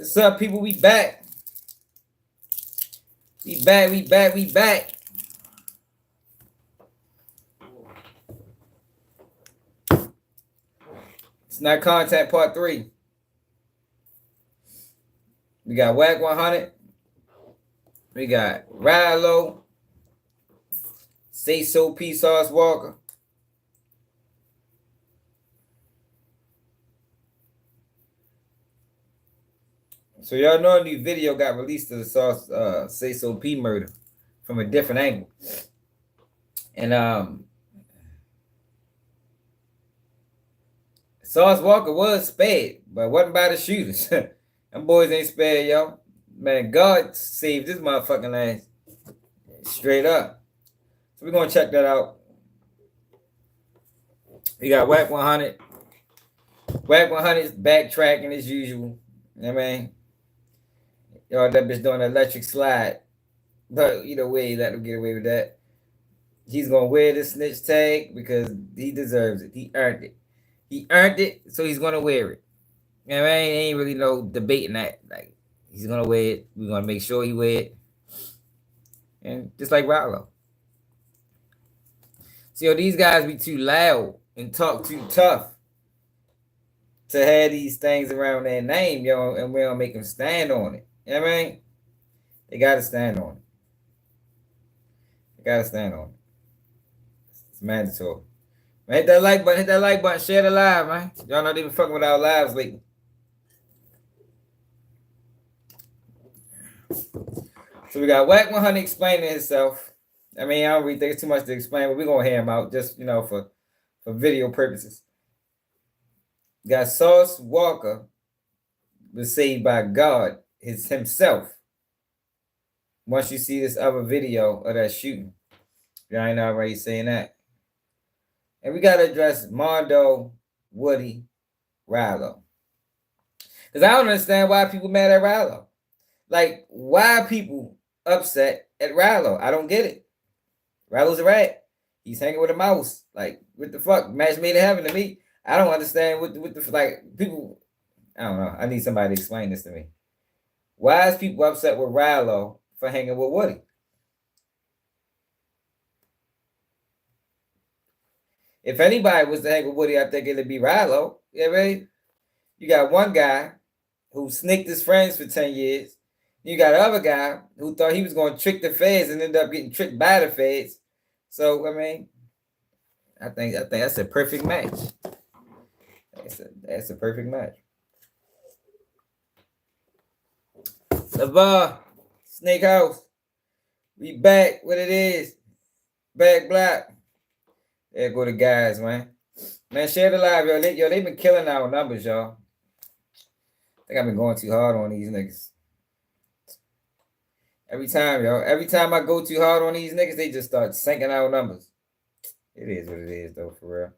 What's up, people? We back. We back. It's not content part 3. We got Wack 100. We got Ralo. Sayso P. Sauce Walka. So y'all know a new video got released of the Sauce Sayso P murder from a different angle. And Sauce Walka was spared, but wasn't by the shooters. Them boys ain't spared, yo. Man, God saved this motherfucking ass. Straight up. So we're gonna check that out. We got Wack 100. Wack 100 is backtracking as usual. You know what I mean? Y'all, that bitch doing an electric slide. But either way, let him get away with that. He's gonna wear the snitch tag because he deserves it. He earned it. He earned it, so he's gonna wear it. You know what I mean? Ain't really no debating that. Like, he's gonna wear it. We're gonna make sure he wear it. And just like Ralo. See, yo, these guys be too loud and talk too tough to have these things around their name, yo, and we don't make them stand on it. You know what I mean? They gotta stand on it. They gotta stand on it. It's mandatory. Man, hit that like button, share the live, man. Y'all not even fucking with our lives lately. So we got Wack 100 explaining himself. I mean, I don't really think it's too much to explain, but we're gonna hear him out just, you know, for video purposes. We got Sauce Walka was saved by God himself. Once you see this other video of that shooting, y'all ain't already saying that. And we gotta address Mondo, Woody, Ralo. Because I don't understand why people mad at Ralo. Like, why are people upset at Ralo? I don't get it. Ralo's a rat. He's hanging with a mouse. Like, what the fuck? Match made in heaven to me. I don't understand what the like people. I don't know. I need somebody to explain this to me. Why is people upset with Ralo for hanging with Woody? If anybody was to hang with Woody, I think it'd be Ralo. Yeah, right? You got one guy who sneaked his friends for 10 years. You got another guy who thought he was going to trick the feds and ended up getting tricked by the feds. So, I mean, I think that's a perfect match. That's a perfect match. LeVar, Snake House, we back. What it is? Back black. There go the guys, man. Man, share the live, yo. They been killing our numbers, y'all. I think I've been going too hard on these niggas. Every time, yo. Every time I go too hard on these niggas, they just start sinking our numbers. It is what it is, though, for real.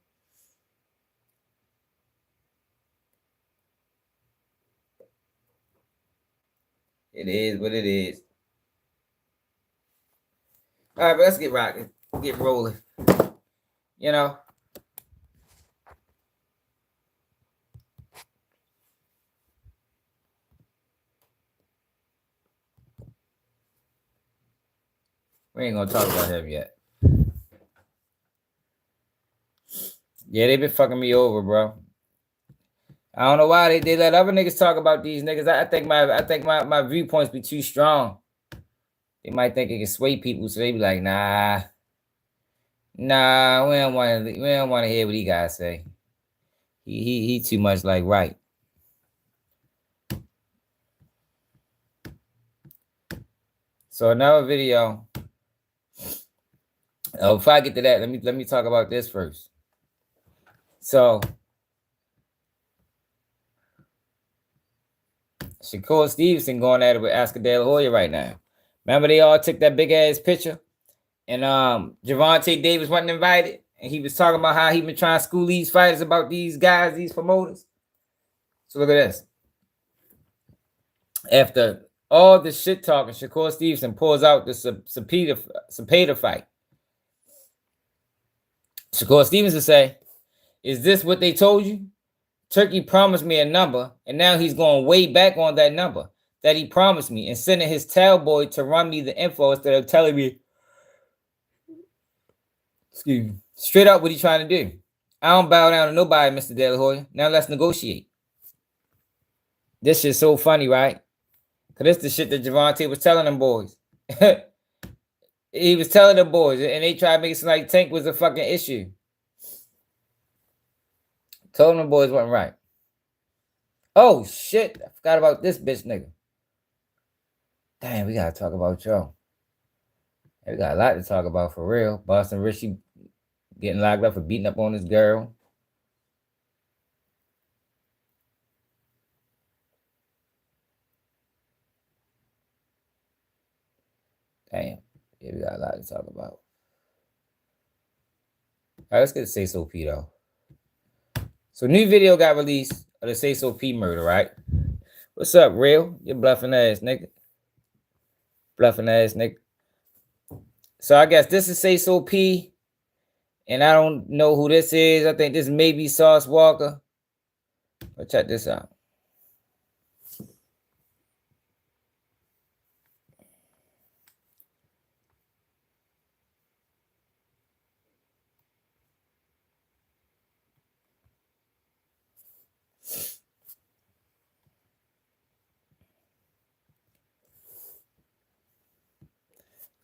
It is what it is. All right, but let's get rocking. Get rolling. You know. We ain't gonna talk about him yet. Yeah, they been fucking me over, bro. I don't know why they let other niggas talk about these niggas. I think my viewpoints be too strong. They might think it can sway people, so they be like, nah, we don't want to hear what he gotta say. He too much like right. So another video. Oh, before I get to that, let me talk about this first. So Shakur Stevenson going at it with Oscar De La Hoya right now. Remember they all took that big ass picture, and Javante Davis wasn't invited, and he was talking about how he been trying to school these fighters about these guys, these promoters. So look at this. After all this shit talking, Shakur Stevenson pulls out the Cepeda fight. Shakur Stevenson say, "Is this what they told you? Turkey promised me a number, and now he's going way back on that number that he promised me and sending his tail boy to run me the info instead of telling me, excuse me, straight up what he's trying to do. I don't bow down to nobody, Mr. De La Hoya. Now let's negotiate. This shit's so funny, right? Because this is the shit that Javante was telling them boys. He was telling them boys, and they tried to make it seem like Tank was a fucking issue. Told them boys wasn't right. Oh, shit. I forgot about this bitch nigga. Damn, we got to talk about y'all. We got a lot to talk about for real. Boston Richey getting locked up for beating up on his girl. Damn. Yeah, we got a lot to talk about. All right, let's get to Sayso P, though. So, new video got released of the Sayso P murder, right? What's up, real? You bluffing ass nigga. Bluffing ass nigga. So, I guess this is Sayso P. And I don't know who this is. I think this may be Sauce Walka. But check this out.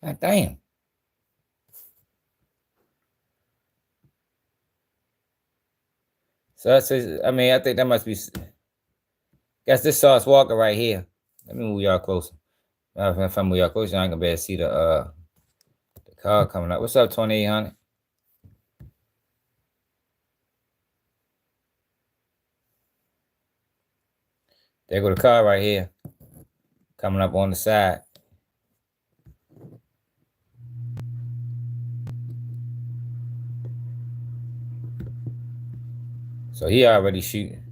God damn. So that's, I mean, I think that must be, guess this Sauce Walka right here. Let me move y'all closer. If I move y'all closer, I ain't gonna be able to see the car coming up. What's up, 2800? There go the car right here. Coming up on the side. So he already shooting.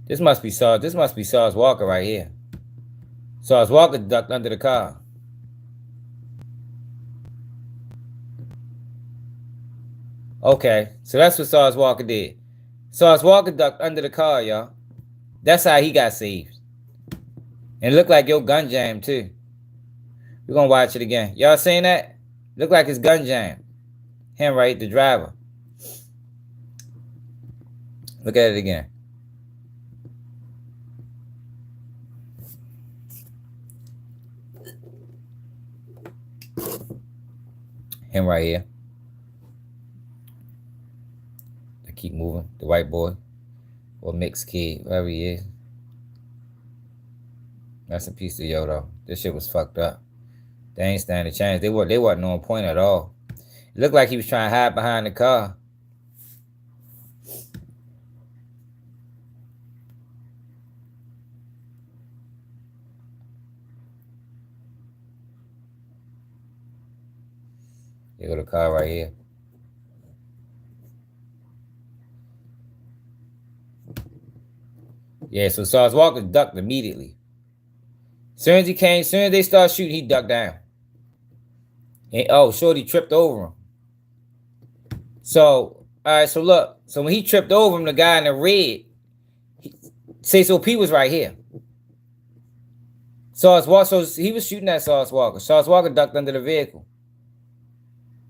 This must be Sauce Walka right here. Sauce Walka ducked under the car. Okay, so that's what Sauce Walka did. Sauce Walka ducked under the car, y'all. That's how he got saved. And it looked like your gun jam too. We're gonna watch it again. Y'all seen that? Look like his gun jam. Him, right? The driver. Look at it again. Him right here. I keep moving. The white boy. Or mixed kid. Whoever he is. That's a piece of yo, though. This shit was fucked up. They ain't standing a chance. They wasn't on point at all. It looked like he was trying to hide behind the car. There go the car right here. Yeah, so Sauce Walka ducked immediately. Soon as they start shooting, he ducked down. And, oh, Shorty tripped over him. So, all right, so look. So when he tripped over him, the guy in the red, Sayso P was right here. Sauce Walka, so he was shooting at Sauce Walka. Sauce Walka ducked under the vehicle.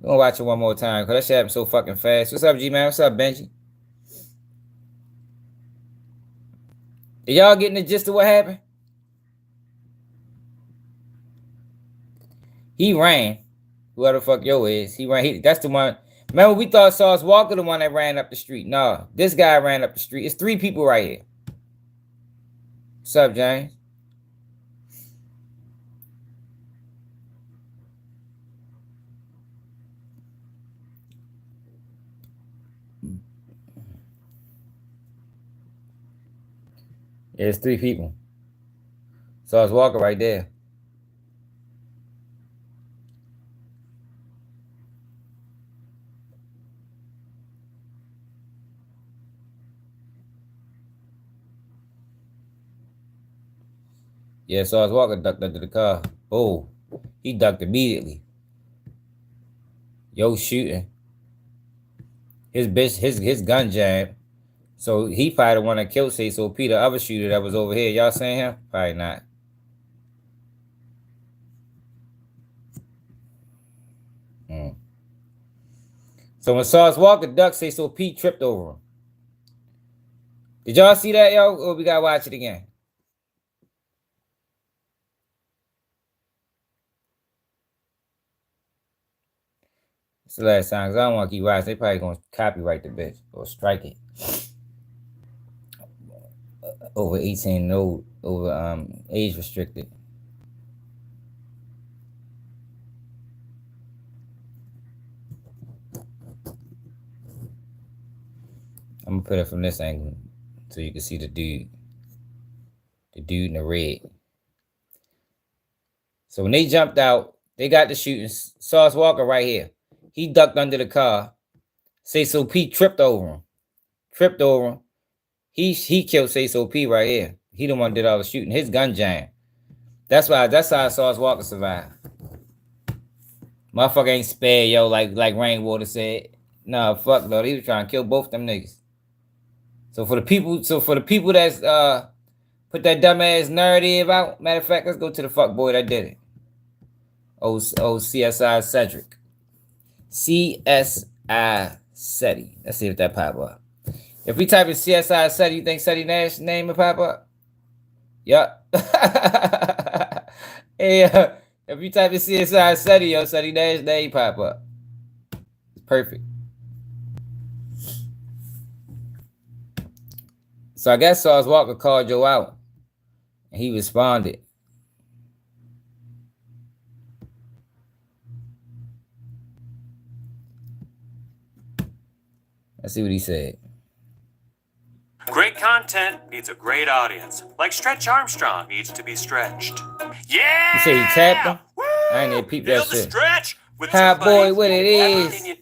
We're going to watch it one more time because that shit happened so fucking fast. What's up, G-Man? What's up, Benji? Are y'all getting the gist of what happened? He ran. Whoever the fuck yo is. He ran. That's the one. Remember, we thought Sauce Walka the one that ran up the street. No, this guy ran up the street. It's 3 people right here. What's up, James? Yeah, it's 3 people. Sauce Walka right there. Yeah, Sauce Walka ducked under the car. Oh, he ducked immediately. Yo shooting. His gun jam. So he probably the one that killed Sayso P, the other shooter that was over here. Y'all seen him? Probably not. So when Sauce Walka ducked, Sayso P tripped over him. Did y'all see that, yo? Or we gotta watch it again? It's the last time, because I don't want to keep watching. They probably gonna copyright the bitch or strike it. Over 18 no over age restricted. I'm gonna put it from this angle so you can see the dude. The dude in the red. So when they jumped out, they got the shooting. Sauce Walka right here. He ducked under the car. Sayso P tripped over him. He killed Sayso P right here. He the one that did all the shooting. His gun jammed. That's how Sauce Walka survived. Motherfucker ain't spared, yo, like Rainwater said. Nah, fuck though. He was trying to kill both them niggas. So for the people that's put that dumbass narrative out, matter of fact, let's go to the fuck boy that did it. Oh CSI Cedric. CSI Seti. Let's see if that pop up. If we type in CSI Seti, you think Seti Nash's name will pop up? Yup. Hey, if you type in CSI Seti, yo, Seti Nash's name pop up. It's perfect. So I guess Sauce Walka called Joe out. And he responded. Let's see what he said. Great content needs a great audience. Like Stretch Armstrong needs to be stretched. Yeah! You say he tapped him? Woo! I ain't even peep that shit. Stretch with Hot boy, what it is.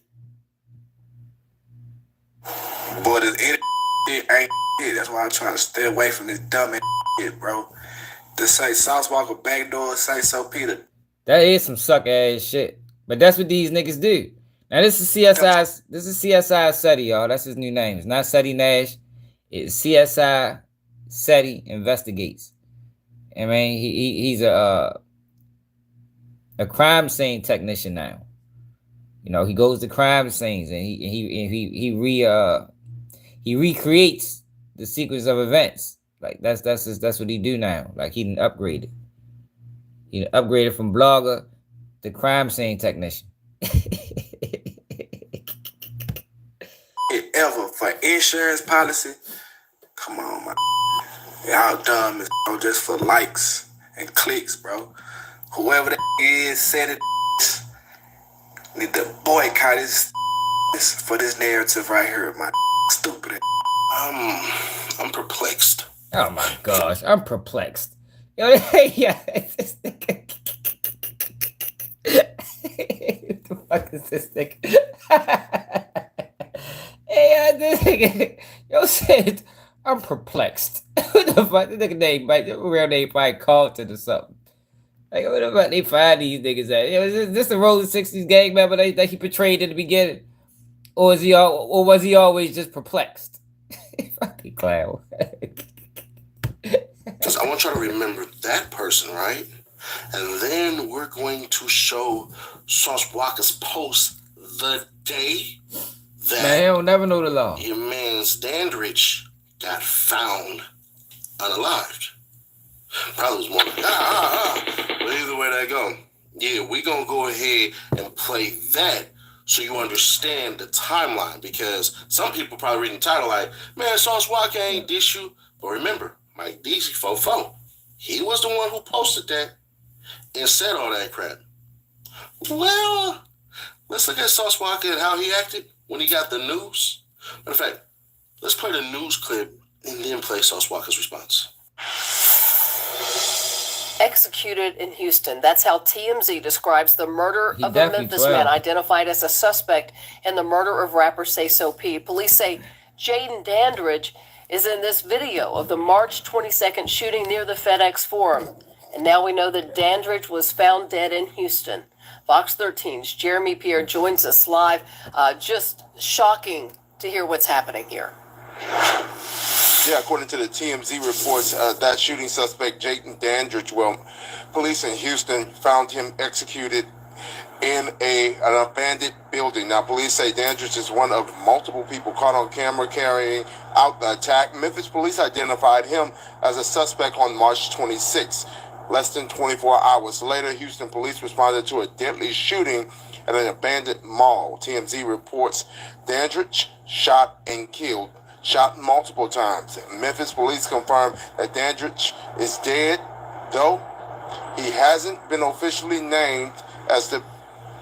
Boy, this idiot ain't shit. That's why I'm trying to stay away from this dumb shit, bro. To say Sauce Walka backdoor, Sayso Peter. That is some suck ass shit. But that's what these niggas do. Now this is CSI Seti, y'all. That's his new name. It's not Seti Nash. It's CSI Seti Investigates. I mean, he's a crime scene technician now. You know, he goes to crime scenes and he recreates the sequence of events. Like that's what he do now. Like he done upgraded. He done upgraded from blogger to crime scene technician. Ever for insurance policy? Come on, my y'all dumb as just for likes and clicks, bro. Whoever that is said it need to boycott his for this narrative right here, my stupid. I'm perplexed. Oh my gosh, I'm perplexed. Yo, yeah, this nigga. What the fuck is this nigga? Hey, this nigga, yo said, I'm perplexed. What the fuck? This nigga name, real name probably Carlton or something. Like, what the fuck they find these niggas at? Yo, is this the Rolling 60s gang member that he portrayed in the beginning? Or was he always just perplexed? Fucking clown. Because I want y'all to remember that person, right? And then we're going to show Sauce Walka's post the day that Man, he don't never know the law. your man's Dandridge got found unalived. Probably was one. But either way that go, yeah, we gonna go ahead and play that so you understand the timeline. Because some people probably reading the title like, man, Sauce Walka ain't dish you. But remember, Mike DC 44, he was the one who posted that and said all that crap. Well, let's look at Sauce Walka and how he acted when he got the news. Matter of fact, let's play the news clip and then play Sauce Walka's response. Executed in Houston. That's how TMZ describes the murder of a Memphis man identified as a suspect in the murder of rapper Sayso P. Police say Jaden Dandridge is in this video of the March 22nd shooting near the FedEx Forum. And now we know that Dandridge was found dead in Houston. Fox 13's Jeremy Pierre joins us live. Just shocking to hear what's happening here. Yeah, according to the TMZ reports, that shooting suspect, Jaden Dandridge, police in Houston found him executed in an abandoned building. Now, police say Dandridge is one of multiple people caught on camera carrying out the attack. Memphis police identified him as a suspect on March 26. Less than 24 hours later, Houston police responded to a deadly shooting at an abandoned mall. TMZ reports Dandridge shot multiple times. Memphis police confirmed that Dandridge is dead, though he hasn't been officially named as the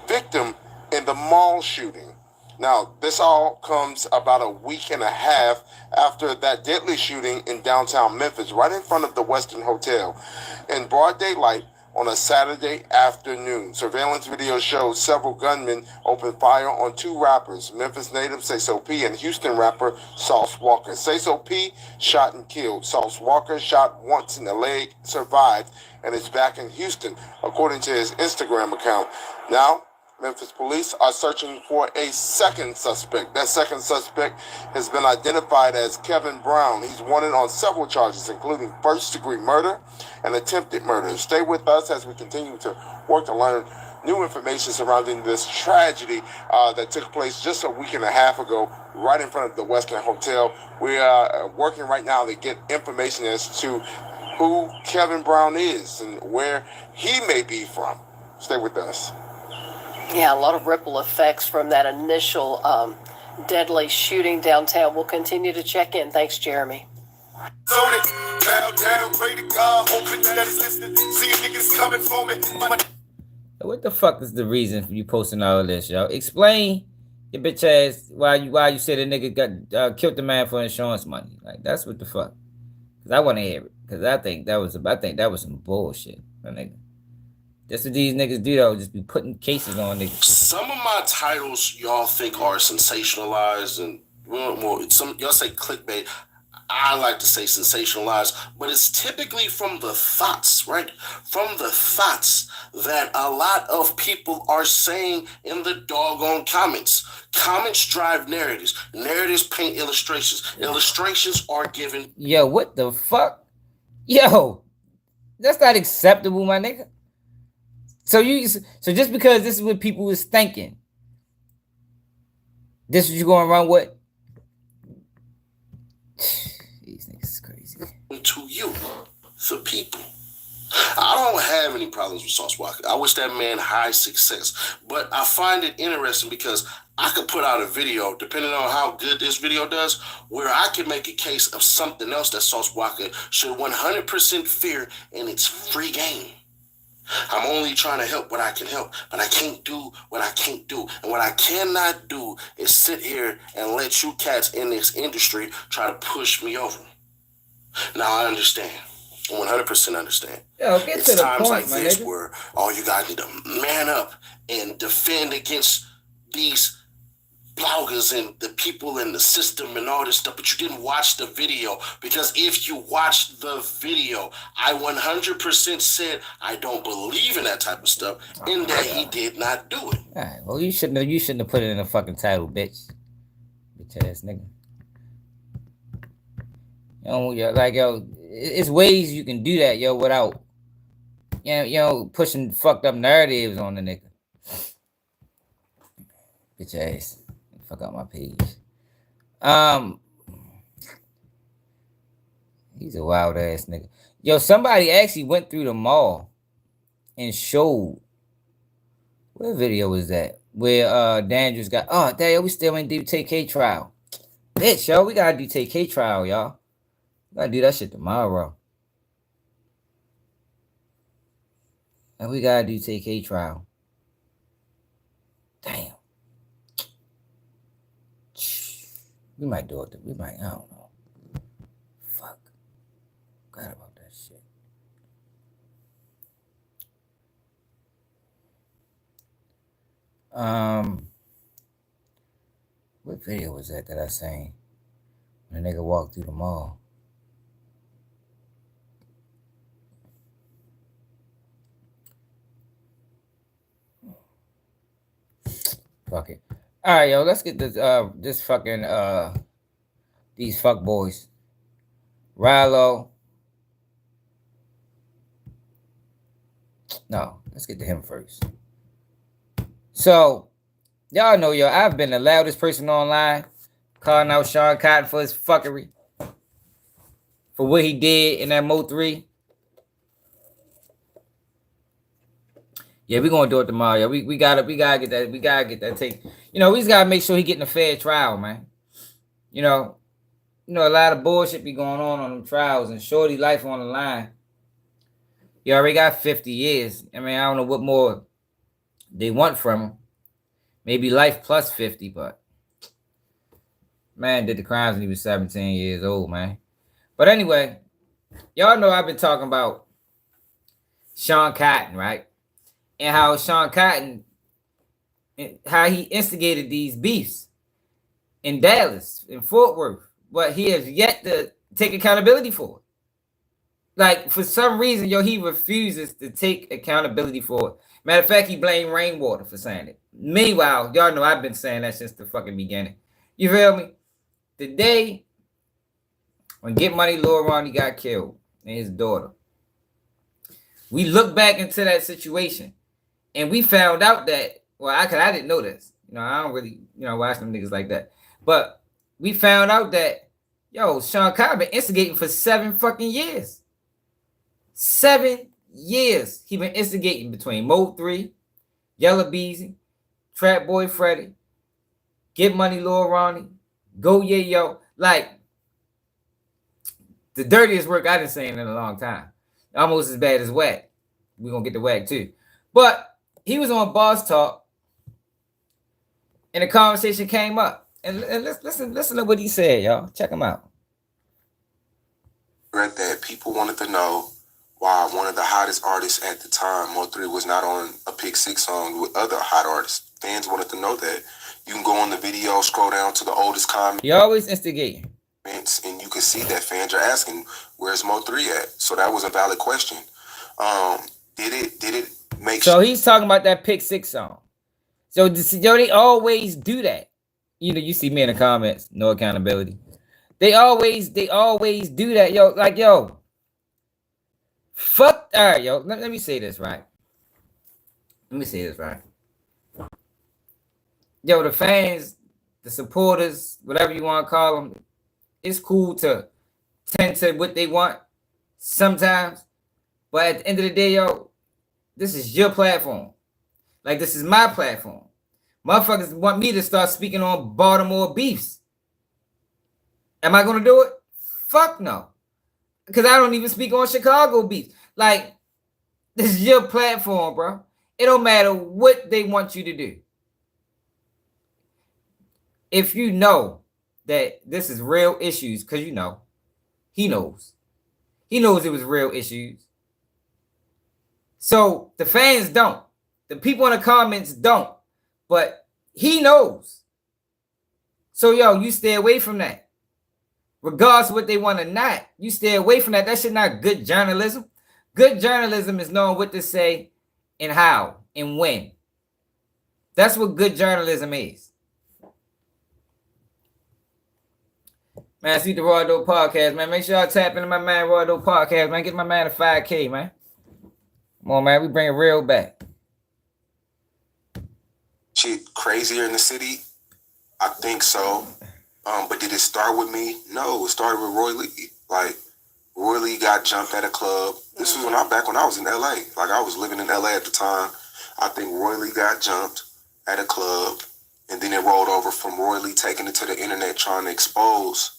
victim in the mall shooting. Now, this all comes about a week and a half after that deadly shooting in downtown Memphis, right in front of the Westin Hotel, in broad daylight on a Saturday afternoon. Surveillance video shows several gunmen open fire on two rappers, Memphis native Sayso P and Houston rapper Sauce Walka. Sayso P shot and killed. Sauce Walka shot once in the leg, survived, and is back in Houston, according to his Instagram account. Now, Memphis police are searching for a second suspect. That second suspect has been identified as Kevin Brown. He's wanted on several charges, including first-degree murder and attempted murder. Stay with us as we continue to work to learn new information surrounding this tragedy that took place just a week and a half ago, right in front of the Westin Hotel. We are working right now to get information as to who Kevin Brown is and where he may be from. Stay with us. Yeah, a lot of ripple effects from that initial deadly shooting downtown. We'll continue to check in. Thanks, Jeremy. What the fuck is the reason for you posting all of this, yo? Explain your bitch ass why you said a nigga got killed the man for insurance money. Like, that's what the fuck. Cause I want to hear it. Cause I think that was some bullshit, my nigga. That's what these niggas do, though. Just be putting cases on niggas. Some of my titles y'all think are sensationalized, and some y'all say clickbait. I like to say sensationalized, but it's typically from the thoughts, right? From the thoughts that a lot of people are saying in the doggone comments. Comments drive narratives. Narratives paint illustrations. Illustrations are given. Yo, what the fuck? Yo, that's not acceptable, my nigga. So just because this is what people is thinking, this is what you going to run with? These niggas is crazy. To you, the people. I don't have any problems with Sauce Walka. I wish that man high success. But I find it interesting because I could put out a video, depending on how good this video does, where I can make a case of something else that Sauce Walka should 100% fear, and it's free game. I'm only trying to help what I can help, but I can't do what I can't do. And what I cannot do is sit here and let you cats in this industry try to push me over. Now I understand. 100% understand. Yo, get it's to the times point, like this where all you guys need to man up and defend against these bloggers and the people in the system and all this stuff, but you didn't watch the video, because if you watched the video, I 100% said I don't believe in that type of stuff, and that he did not do it. All right, well, you shouldn't have put it in the fucking title, bitch ass nigga. Yo, it's ways you can do that, yo, without pushing fucked up narratives on the nigga. Bitch ass. Fuck out my page. He's a wild ass nigga. Yo, somebody actually went through the mall and showed. What video was that? Where Dandridge got. Oh, damn, we still ain't do TK trial. Bitch, yo, we gotta do TK trial, y'all. We gotta do that shit tomorrow. And we gotta do TK trial. Damn. We might do it. We might. I don't know. Fuck. Forgot about that shit. What video was that I seen? When a nigga walked through the mall. Fuck it. All right, yo, let's get this fucking these fuck boys Ralo. No, let's get to him first. So, y'all know, I've been the loudest person online calling out Sean Cotton for his fuckery. For what he did in that Mo 3. Yeah, we're gonna do it tomorrow. Yeah, we gotta get that. We gotta get that take. We just gotta make sure he getting a fair trial, man. A lot of bullshit be going on them trials, and Shorty life on the line. You already got 50 years. I mean, I don't know what more they want from him. Maybe life plus 50, but man did the crimes when he was 17 years old, man. But anyway, y'all know I've been talking about Sean Cotton, right? And how Sean Cotton, how he instigated these beefs in Dallas, in Fort Worth, but he has yet to take accountability for it. Like, for some reason, he refuses to take accountability for it. Matter of fact, he blamed Rainwater for saying it. Meanwhile, y'all know I've been saying that since the fucking beginning. You feel me? The day when Get Money Lil Ronnie got killed and his daughter, we looked back into that situation and we found out that, well, I didn't know this. I don't really, watch them niggas like that. But we found out that, Sean Cotton been instigating for 7 fucking years. 7 years he been instigating between Mo 3, Yella Beezy, Trap Boy Freddy, Get Money Lil Ronnie, Go Yeah Yo. Like, the dirtiest work I done seen in a long time. Almost as bad as Wack. We're going to get to Wack too. But he was on Boss Talk and the conversation came up. And listen to what he said, y'all. Check him out. Read that people wanted to know why one of the hottest artists at the time, Mo3, was not on a Pick 6 song with other hot artists. Fans wanted to know that. You can go on the video, scroll down to the oldest comment. He always instigating. And you can see that fans are asking, where's Mo3 at? So that was a valid question. Did it make So he's talking about that Pick 6 song. So they always do that. You see me in the comments, no accountability. They always do that, fuck. All right, let me say this right. The fans, the supporters, whatever you want to call them, it's cool to tend to what they want sometimes. But at the end of the day, this is your platform. Like, this is my platform. Motherfuckers want me to start speaking on Baltimore beefs. Am I going to do it? Fuck no. Because I don't even speak on Chicago beefs. Like, this is your platform, bro. It don't matter what they want you to do. If you know that this is real issues, because he knows. He knows it was real issues. So the fans don't. The people in the comments don't. But he knows. So, you stay away from that. Regardless of what they want or not, you stay away from that. That shit not good journalism. Good journalism is knowing what to say and how and when. That's what good journalism is. Man, see the Raw Dope Podcast, man. Make sure y'all tap into my man Raw Dope Podcast, man. Get my man a 5K, man. Come on, man. We bring it real back. shit crazier in the city? I think so. But did it start with me? No, it started with Roy Lee. Like, Roy Lee got jumped at a club. This was back when I was in LA. Like, I was living in LA at the time. I think Roy Lee got jumped at a club, and then it rolled over from Roy Lee taking it to the internet trying to expose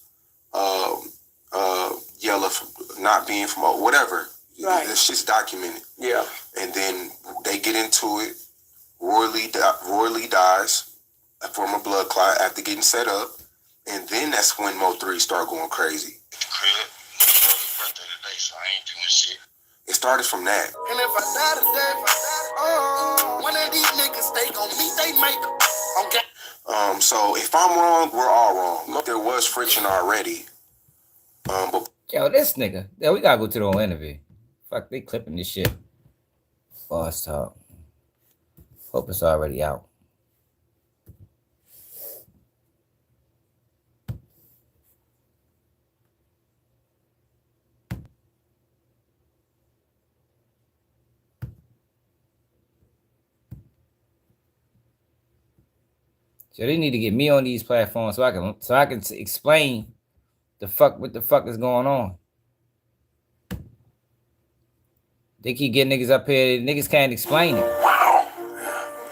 Yella from not being from whatever. Right. It's just documented. Yeah. And then they get into it. Roy Lee dies from a blood clot after getting set up. And then that's when Mo3 started going crazy. It started from that. And if I die today, one of these niggas they gon' meet they make okay. So if I'm wrong, we're all wrong. There was friction already. But yo, this nigga. Yeah, we gotta go to the whole interview. Fuck, they clipping this shit. Boss talk. Hope it's already out. So they need to get me on these platforms so I can explain what the fuck is going on. They keep getting niggas up here. Niggas can't explain it. Wow.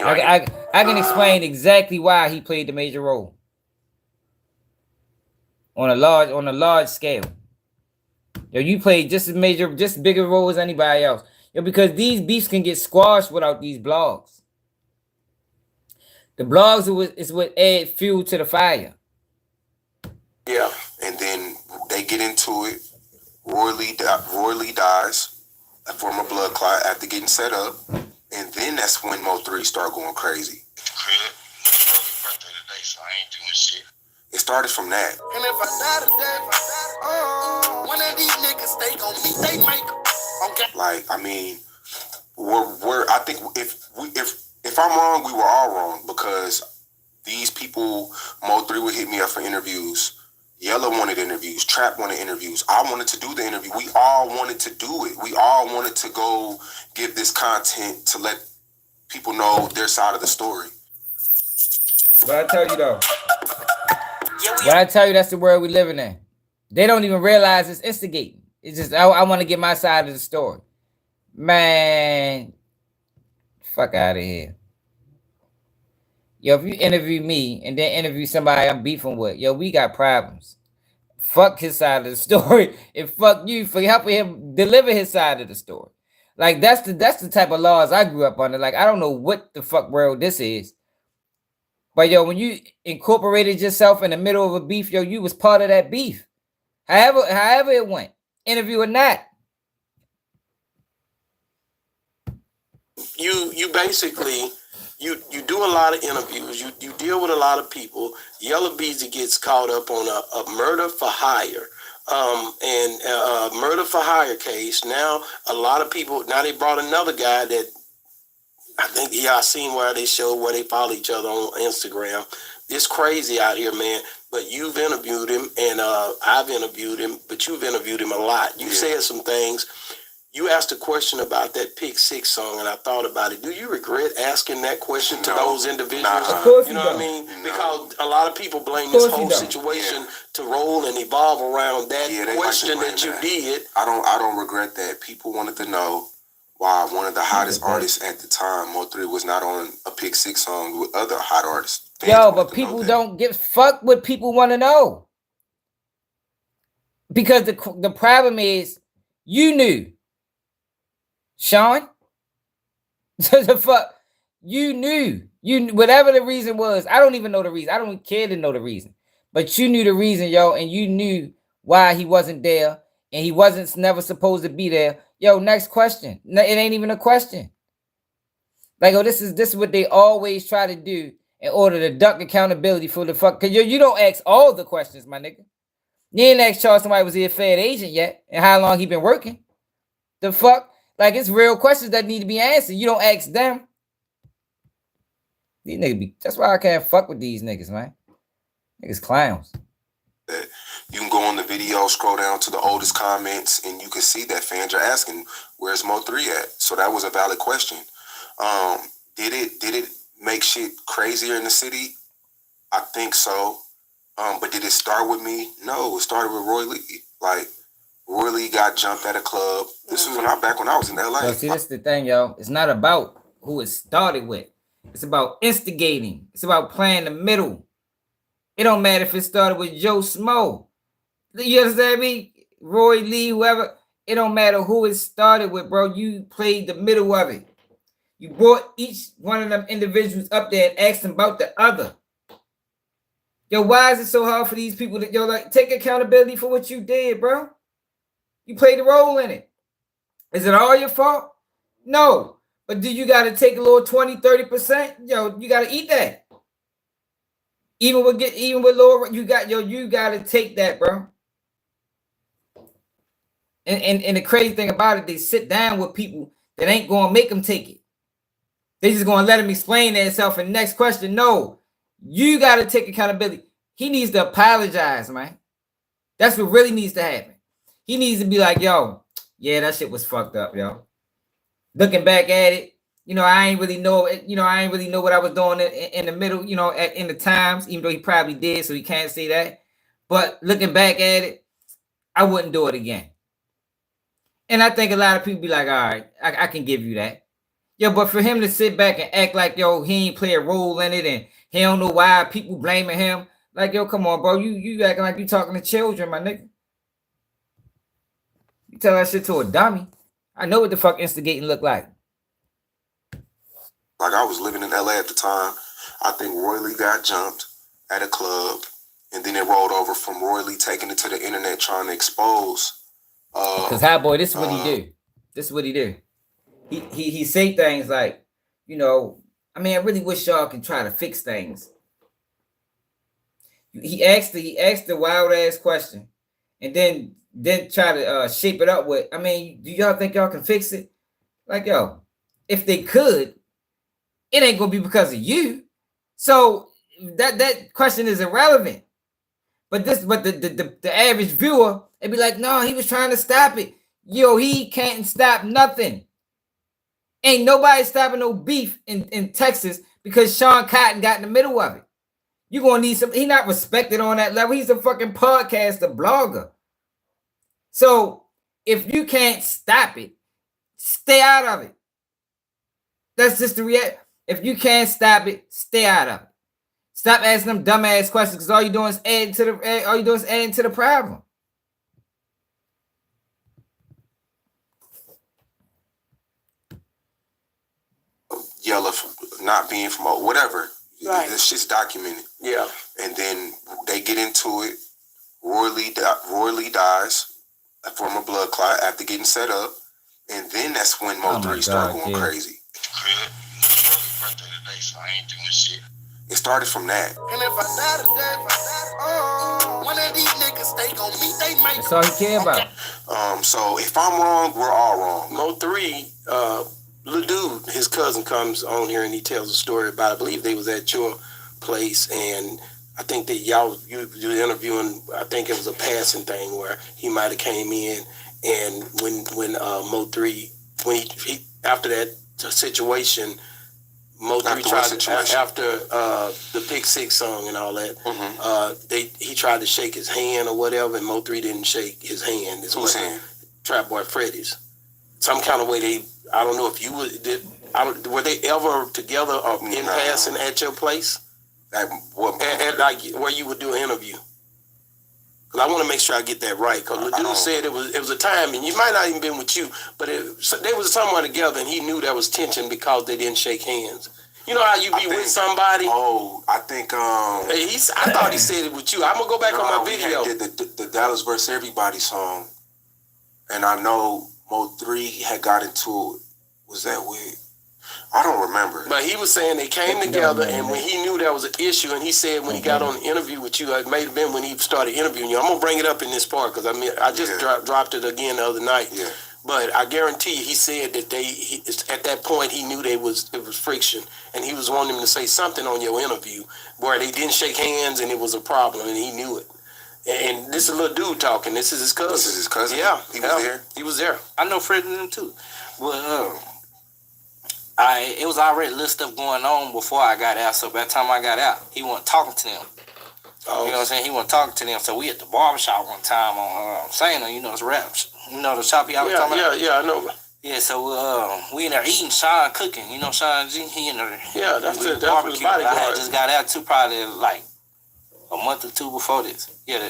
I can explain exactly why he played the major role on a large scale. Yo, you played just bigger role as anybody else. Yo, because these beefs can get squashed without these blogs. The blogs is what add fuel to the fire. Yeah, and then they get into it. Roy Lee dies from a blood clot after getting set up, and then that's when Mo3 start going crazy. It started from that. And if I die today, one of these niggas they gon' meet they maker. Okay. Like, I mean, I think if I'm wrong, we were all wrong, because these people, Mo3 would hit me up for interviews. Yella wanted interviews. Trap wanted interviews. I wanted to do the interview. We all wanted to do it. We all wanted to go give this content to let people know their side of the story. But I tell you though, that's the world we living in. They don't even realize it's instigating. It's just I want to get my side of the story. Man, fuck out of here. Yo, if you interview me and then interview somebody I'm beefing with, yo, we got problems. Fuck his side of the story and fuck you for helping him deliver his side of the story. Like, that's the type of laws I grew up under. Like, I don't know what the fuck world this is. But yo, when you incorporated yourself in the middle of a beef, yo, you was part of that beef. However it went, interview or not. You basically you do a lot of interviews. You deal with a lot of people. Yella Beezy gets caught up on a murder for hire. And a murder for hire case. Now a lot of people, now they brought another guy that I think I seen where they showed where they follow each other on Instagram. It's crazy out here, man. But you've interviewed him, and I've interviewed him, but you've interviewed him a lot. You said some things. You asked a question about that Pick 6 song, and I thought about it. Do you regret asking that question to those individuals? Of course you know what I mean? Because a lot of people blame this whole situation to roll and evolve around that question that you did. I don't regret that. People wanted to know why one of the hottest artists at the time, Mo3, was not on a Pick 6 song with other hot artists. Yo, but people don't give fuck what people want to know. Because the problem is, you knew. Sean? The fuck? You knew. Whatever the reason was. I don't even know the reason. I don't care to know the reason. But you knew the reason, yo, and you knew why he wasn't there, and he wasn't never supposed to be there. Yo, next question. No, it ain't even a question. Like, oh, this is what they always try to do in order to duck accountability for the fuck. Because you don't ask all the questions, my nigga. You ain't asked Charles somebody was he a Fed agent yet, and how long he been working. The fuck? Like, it's real questions that need to be answered. You don't ask them. These niggas that's why I can't fuck with these niggas, man. Niggas clowns. You can go on the video, scroll down to the oldest comments, and you can see that fans are asking, where's Mo3 at? So that was a valid question. Did it make shit crazier in the city? I think so. But did it start with me? No, it started with Roy Lee. Like, Roy Lee got jumped at a club. This was back when I was in LA. So see, this is the thing, yo. It's not about who it started with. It's about instigating. It's about playing the middle. It don't matter if it started with Joe Smo. You understand me? Roy Lee, whoever. It don't matter who it started with, bro. You played the middle of it. You brought each one of them individuals up there and asked them about the other. Yo, why is it so hard for these people to, like, take accountability for what you did, bro? You played a role in it. Is it all your fault? No. But do you got to take a little 20, 30%? Yo, you got to eat that. Even with lower, you got to take that, bro. And the crazy thing about it, they sit down with people that ain't going to make them take it. They just going to let them explain themselves. And next question, no. You got to take accountability. He needs to apologize, man. That's what really needs to happen. He needs to be like, yo, yeah, that shit was fucked up, yo. Looking back at it, I ain't really know, I ain't really know what I was doing in the middle, in the times, even though he probably did, so he can't say that. But looking back at it, I wouldn't do it again. And I think a lot of people be like, all right, I can give you that. Yo, but for him to sit back and act like, yo, he ain't play a role in it and he don't know why people blaming him. Like, yo, come on, bro. You acting like you talking to children, my nigga. You tell that shit to a dummy. I know what the fuck instigating look like. Like, I was living in LA at the time. I think Roy Lee got jumped at a club, and then it rolled over from Roy Lee taking it to the internet trying to expose. Because Hot Boy, this is what he do. This is what he do. He say things like, I really wish y'all can try to fix things. He asked the wild ass question, and then try to shape it up with, do y'all think y'all can fix it? Like, yo, if they could, it ain't gonna be because of you. So that question is irrelevant. But the average viewer, it'd be like, no, he was trying to stop it. Yo, he can't stop nothing. Ain't nobody stopping no beef in Texas because Sean Cotton got in the middle of it. You're gonna need some. He not respected on that level. He's a fucking podcaster, blogger. So if you can't stop it, stay out of it. That's just the reality. If you can't stop it, stay out of it. Stop asking them dumbass questions because all you're doing is adding to the problem. Yellow not being from whatever. Right. This shit's documented. Yeah. And then they get into it. Roy Lee dies from a blood clot after getting set up. And then that's when Mo3 started going crazy. Birthday today, so I ain't doing shit. It started from that. And if I die today, one of these niggas, they gon' meet they make. That's all he care about. So if I'm wrong, we're all wrong. Mo3, little dude, his cousin comes on here and he tells a story about, I believe they was at your place, and I think that you were interviewing, I think it was a passing thing where he might have came in, and when Mo3, when he after that situation, Mo3 tried to, after the Pick Six song and all that, he tried to shake his hand or whatever, and Mo3 didn't shake his hand. Whose hand? Trap Boy Freddy's. Some kind of way I don't know if you were they ever together or in passing at your place? At like where you would do an interview? Because I want to make sure I get that right. Because the dude said it was a time, and you might not even been with you, but they was somewhere together, and he knew there was tension because they didn't shake hands. You know how you be with somebody? Oh, I think I thought he said it with you. I'm gonna go back on my video. He did the Dallas vs. Everybody song, and I know Mo3 had got into it. Was that with? I don't remember. But he was saying they came together, and when he knew there was an issue, and he said when he got on the interview with you, it may have been when he started interviewing you. I'm gonna bring it up in this part because I just dropped it again the other night. Yeah. But I guarantee you, he said that at that point he knew it was friction, and he was wanting him to say something on your interview where they didn't shake hands and it was a problem, and he knew it. And this is a little dude talking. This is his cousin. This is his cousin? Yeah. He was there? He was there. I know Fred and them too. Well, it was already a little stuff going on before I got out, so by the time I got out, he wasn't talking to them. Oh. You know what I'm saying? He wasn't talking to them, so we at the barbershop one time on Sayso, you know, it's raps. You know the shop he always talking about? Yeah, I know. Yeah, so we in there eating, Sean cooking. You know Sean G? He in there. Yeah, that's it. That's barbecue. his bodyguard. I had just got out too, probably like a month or two before this. Yeah.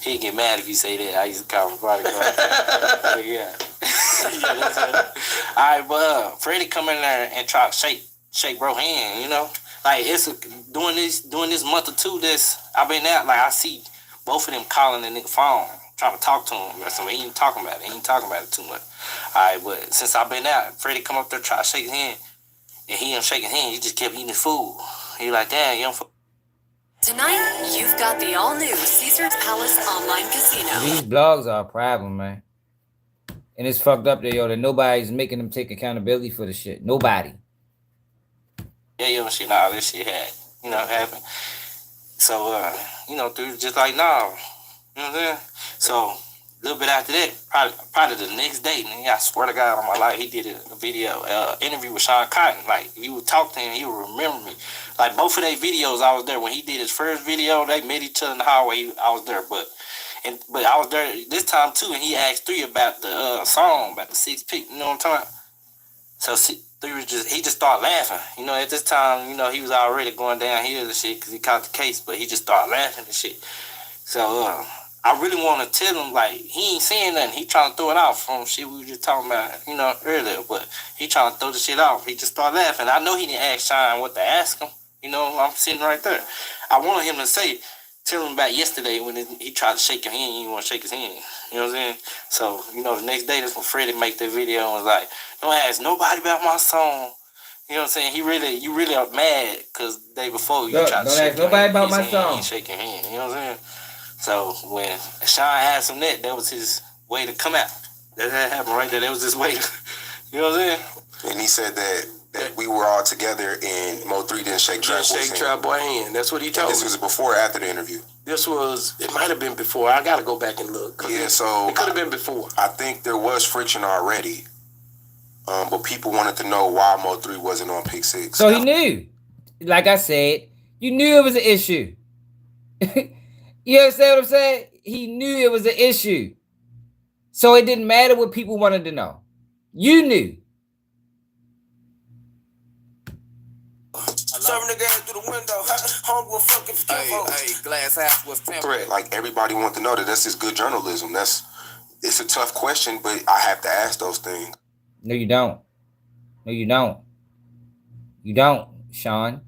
He'd get mad if you say that. I used to call him bodyguard. Yeah. That's it. All right, but Freddie come in there and try to shake bro hand, you know? Like, it's during this month or two I've been out, like, I see both of them calling the nigga phone, trying to talk to him. So he ain't talking about it. He ain't talking about it too much. All right, but since I've been out, Freddie come up there, try to shake his hand, and he ain't shaking his hand. He just kept eating his food. He like, damn, you don't. Tonight, you've got the all-new Caesars Palace Online Casino. These blogs are a problem, man. And it's fucked up that, that nobody's making them take accountability for the shit. Nobody. Yeah, you don't see all this shit happened. So, dude, just like, no. You know what I'm saying? So, little bit after that, probably the next day, and I swear to God on my life, he did a video, interview with Sean Cotton. Like, if you would talk to him, he would remember me. Like, both of their videos, I was there. When he did his first video, they met each other in the hallway, I was there. But I was there this time, too, and he asked 3 about the song, about the 6 pick, you know what I'm talking about? So 3 was he just started laughing. You know, at this time, you know, he was already going downhill and shit because he caught the case, but he just started laughing and shit. So, I really want to tell him, like, he ain't saying nothing. He trying to throw it off from shit we were just talking about, you know, earlier. But he trying to throw the shit off. He just started laughing. I know he didn't ask Sean what to ask him. You know, I'm sitting right there. I wanted him to tell him about yesterday when he tried to shake your hand. He didn't want to shake his hand. You know what I'm saying? So, you know, the next day, that's when Freddie make that video and was like, don't ask nobody about my song. You know what I'm saying? You really are mad because the day before you tried to shake your hand. Don't ask nobody about my song. He shake your hand. You know what I'm saying? So when Sean asked him that was his way to come out. That happened right there. That was his way to, you know what I'm saying? And he said that we were all together and Mo3 didn't shake Trap Boy's hand. That's what he told me. This was before or after the interview? It might have been before. I got to go back and look. Yeah, so it could have been before. I think there was friction already. But people wanted to know why Mo3 wasn't on Pick 6. So he knew. Like I said, you knew it was an issue. You understand what I'm saying? He knew it was an issue. So it didn't matter what people wanted to know. You knew. Serving the gas through the window. Home will fucking Hey, glass half was temperate. Like, everybody wants to know that. That's just good journalism. It's a tough question, but I have to ask those things. No, you don't. No, you don't. You don't, Sean.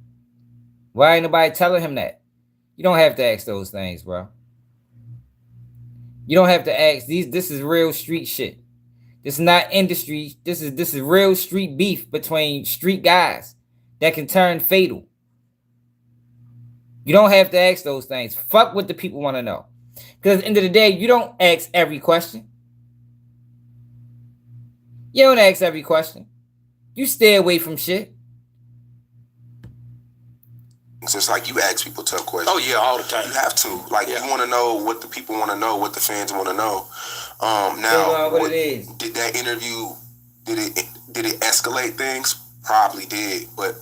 Why ain't nobody telling him that? You don't have to ask those things, bro. You don't have to ask these. This is real street shit. This is not industry. This is real street beef between street guys that can turn fatal. You don't have to ask those things. Fuck what the people want to know. Because at the end of the day, you don't ask every question. You don't ask every question. You stay away from shit. It's just like you ask people tough questions. Oh, yeah, all the time. You have to. Like, you want to know what the people want to know, what the fans want to know. Did that interview, did it escalate things? Probably did. But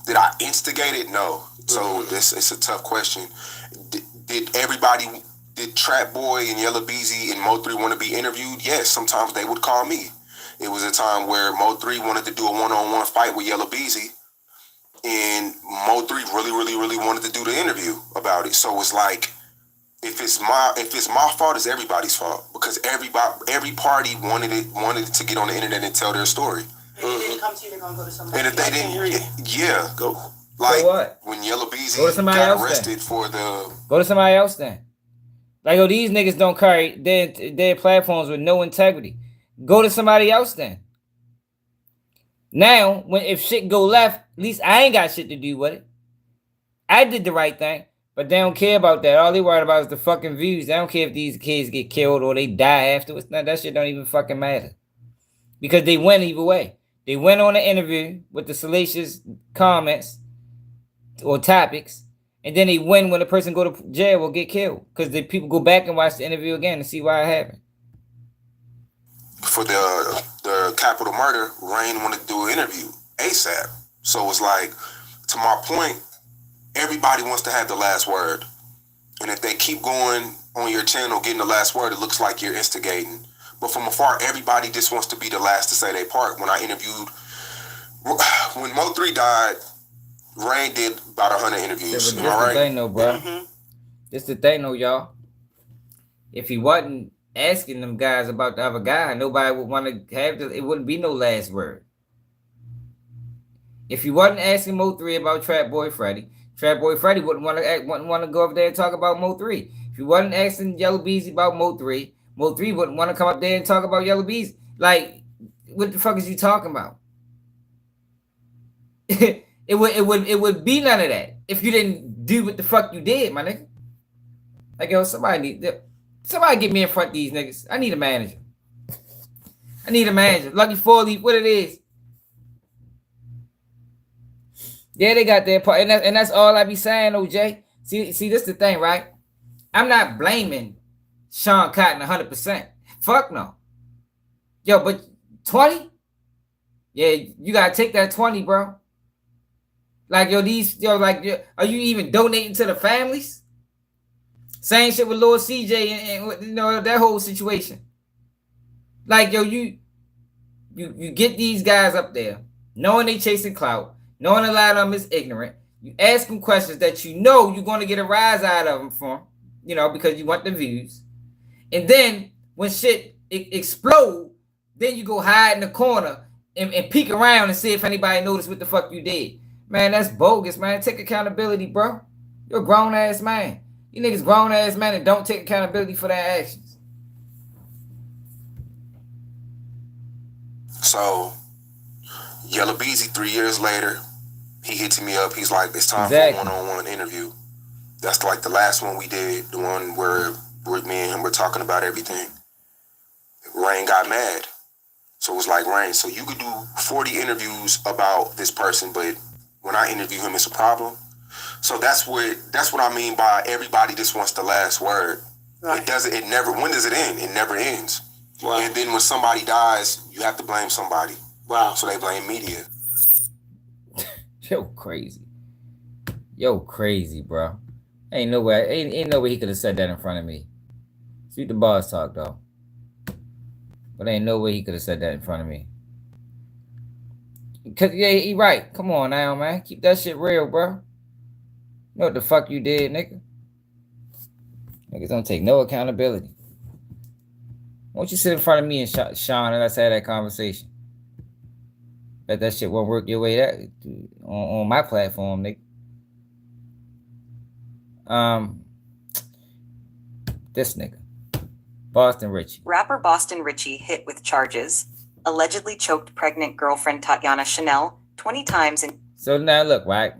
did I instigate it? No. So it's a tough question. Did Trap Boy and Yella Beezy and Mo3 want to be interviewed? Yes, sometimes they would call me. It was a time where Mo3 wanted to do a one-on-one fight with Yella Beezy. And Mo3 really wanted to do the interview about it. So it's like, if it's my fault, it's everybody's fault, because every party wanted it to get on the internet and tell their story. If they didn't come to you, they're gonna go to somebody. And if they didn't, go. Like, so what? When Yella Beezy got arrested for the... Go to somebody else then. Like, oh, these niggas don't carry their platforms with no integrity. Go to somebody else then. Now, if shit go left, at least I ain't got shit to do with it. I did the right thing, but they don't care about that. All they worried about is the fucking views. They don't care if these kids get killed or they die afterwards. Now, that shit don't even fucking matter. Because they win either way. They went on an interview with the salacious comments or topics, and then they win when the person go to jail or get killed. Because the people go back and watch the interview again to see why it happened. For the capital murder, Rain wanted to do an interview ASAP. So it's like, to my point, everybody wants to have the last word. And if they keep going on your channel getting the last word, it looks like you're instigating. But from afar, everybody just wants to be the last to say their part. When Mo3 died, Rain did about 100 interviews. This the thing though, bro. This the thing though, y'all. If he wasn't asking them guys about the other guy, nobody would want to have it wouldn't be no last word. If he wasn't asking Mo3 about Trap Boy Freddy wouldn't want to go up there and talk about Mo3. If he wasn't asking Yella Beezy about Mo3 wouldn't want to come up there and talk about Yella Beezy. Like, what the fuck is you talking about? It would be none of that if you didn't do what the fuck you did, my nigga. Like, yo, somebody get me in front of these niggas. I need a manager. Lucky 4-Leaf, what it is. Yeah, they got their part, and that's all I be saying, OJ. See, this the thing, right? I'm not blaming Sean Cotton 100%. Fuck no. Yo, but 20? Yeah, you gotta take that 20, bro. Like, are you even donating to the families? Same shit with Lil CJ and that whole situation. Like, yo, you get these guys up there, knowing they chasing clout, knowing a lot of them is ignorant. You ask them questions that you know you're going to get a rise out of them from, because you want the views. And then when shit explode, then you go hide in the corner and peek around and see if anybody noticed what the fuck you did. Man, that's bogus, man. Take accountability, bro. You're a grown-ass man. You niggas grown-ass man and don't take accountability for their actions. So, Yellow Beezy, 3 years later, he hits me up. He's like, it's time Exactly. for a one-on-one interview. That's like the last one we did, the one where me and him were talking about everything. Rain got mad. So it was like, Rain, so you could do 40 interviews about this person, but when I interview him, it's a problem. So that's what I mean by everybody just wants the last word. Right. When does it end? It never ends. Wow. And then when somebody dies, you have to blame somebody. Wow. So they blame media. Yo, crazy, bro. Ain't no way he could have said that in front of me. Sweet the boss talk, though. But ain't no way he could have said that in front of me. Cause yeah, he right. Come on now, man. Keep that shit real, bro. You know what the fuck you did, nigga? Niggas don't take no accountability. Why don't you sit in front of me and Sean and let's have that conversation? Bet that shit won't work your way on my platform, nigga. This nigga. Boston Richey. Rapper Boston Richey hit with charges. Allegedly choked pregnant girlfriend Tatiana Chanel 20 times in... So now look, right?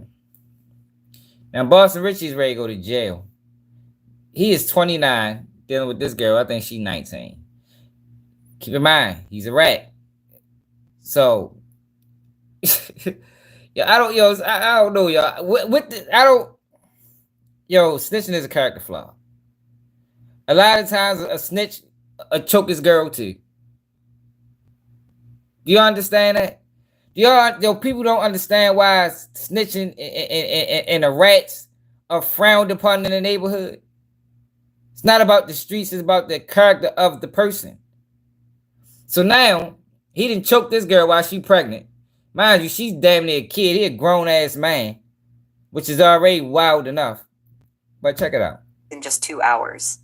Now Boston Richey's ready to go to jail. He is 29, dealing with this girl. I think she's 19. Keep in mind, he's a rat. So, I don't know, y'all. Snitching is a character flaw. A lot of times, a snitch choke his girl too. Do you understand that? People don't understand why snitching and the rats are frowned upon in the neighborhood. It's not about the streets, it's about the character of the person. So now, he didn't choke this girl while she's pregnant. Mind you, she's damn near a kid. He a grown-ass man, which is already wild enough. But check it out. In just 2 hours.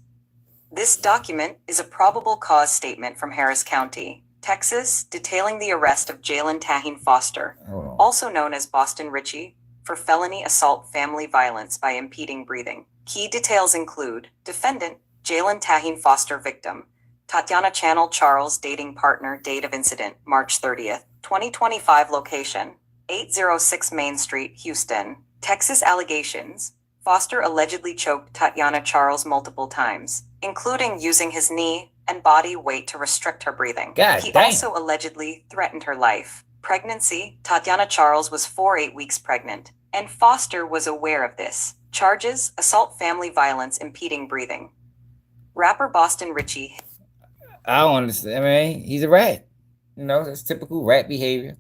This document is a probable cause statement from Harris County, Texas, detailing the arrest of Jalen Tahin Foster, also known as Boston Richey, for felony assault family violence by impeding breathing. Key details include defendant, Jalen Tahin Foster victim, Tatiana Chanel Charles dating partner, date of incident, March 30th, 2025 location, 806 Main Street, Houston, Texas. Allegations: Foster allegedly choked Tatiana Charles multiple times, including using his knee and body weight to restrict her breathing. He also allegedly threatened her life. Pregnancy: Tatiana Charles was 8 weeks pregnant, and Foster was aware of this. Charges: assault family violence impeding breathing. Rapper Boston Richey. I don't understand. I mean, he's a rat. That's typical rat behavior.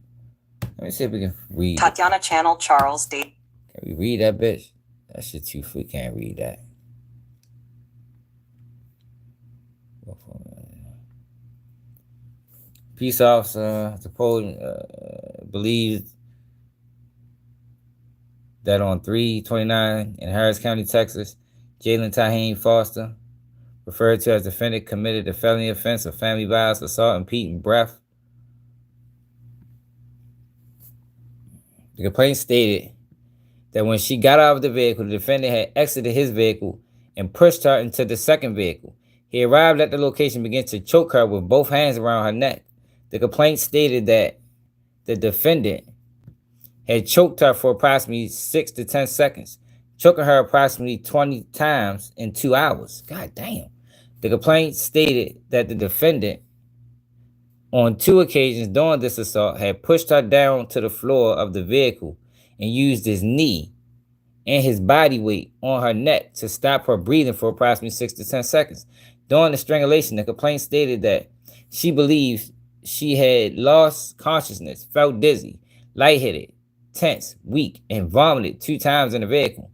Let me see if we can read. Tatiana Chanel Charles date. Can we read that bitch? That shit too free. Can't read that. Peace officer believes that on 3/29 in Harris County, Texas, Jalen Tahin Foster, referred to as defendant, committed a felony offense of family violence, assault, impeding breath. The complaint stated that when she got out of the vehicle, the defendant had exited his vehicle and pushed her into the second vehicle. He arrived at the location and began to choke her with both hands around her neck. The complaint stated that the defendant had choked her for approximately 6 to 10 seconds, choking her approximately 20 times in 2 hours. God damn. The complaint stated that the defendant, on 2 occasions during this assault, had pushed her down to the floor of the vehicle and used his knee and his body weight on her neck to stop her breathing for approximately 6 to 10 seconds. During the strangulation, the complaint stated that she believed she had lost consciousness, felt dizzy, lightheaded, tense, weak, and vomited 2 times in the vehicle.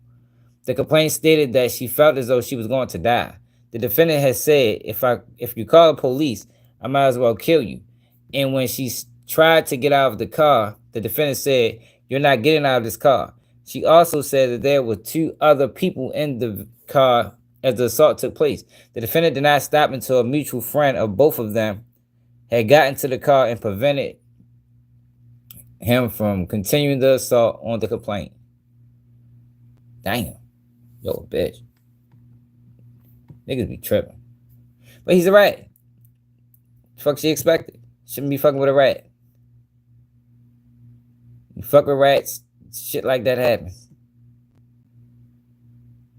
The complaint stated that she felt as though she was going to die. The defendant has said, if you call the police, I might as well kill you. And when she tried to get out of the car, the defendant said, you're not getting out of this car. She also said that there were 2 other people in the car as the assault took place. The defendant did not stop until a mutual friend of both of them had gotten to the car and prevented him from continuing the assault on the complaint. Damn. Yo, bitch. Niggas be tripping. But he's a rat. Fuck she expected. Shouldn't be fucking with a rat. You fuck with rats, shit like that happens.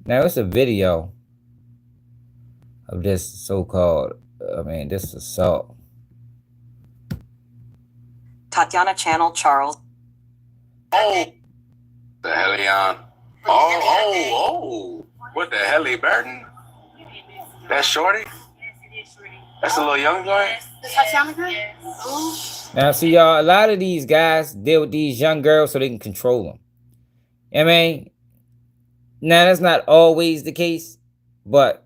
Now it's a video of this so-called, this assault. Tatiana Channel, Charles. Oh, the hellion. Oh. What the hell, Burton? That's Shorty? That's a little young joint? Now, see, y'all, a lot of these guys deal with these young girls so they can control them. I mean, now that's not always the case, but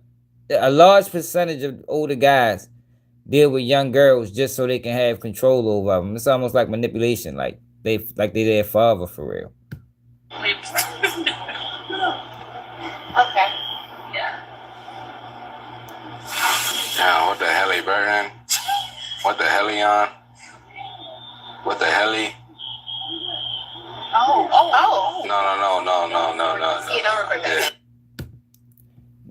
a large percentage of older guys deal with young girls just so they can have control over them. It's almost like manipulation, like they their father for real. Okay. Yeah. Now, what the hell, Burton? What the hellion? What the helly? Oh. No. See, don't record that.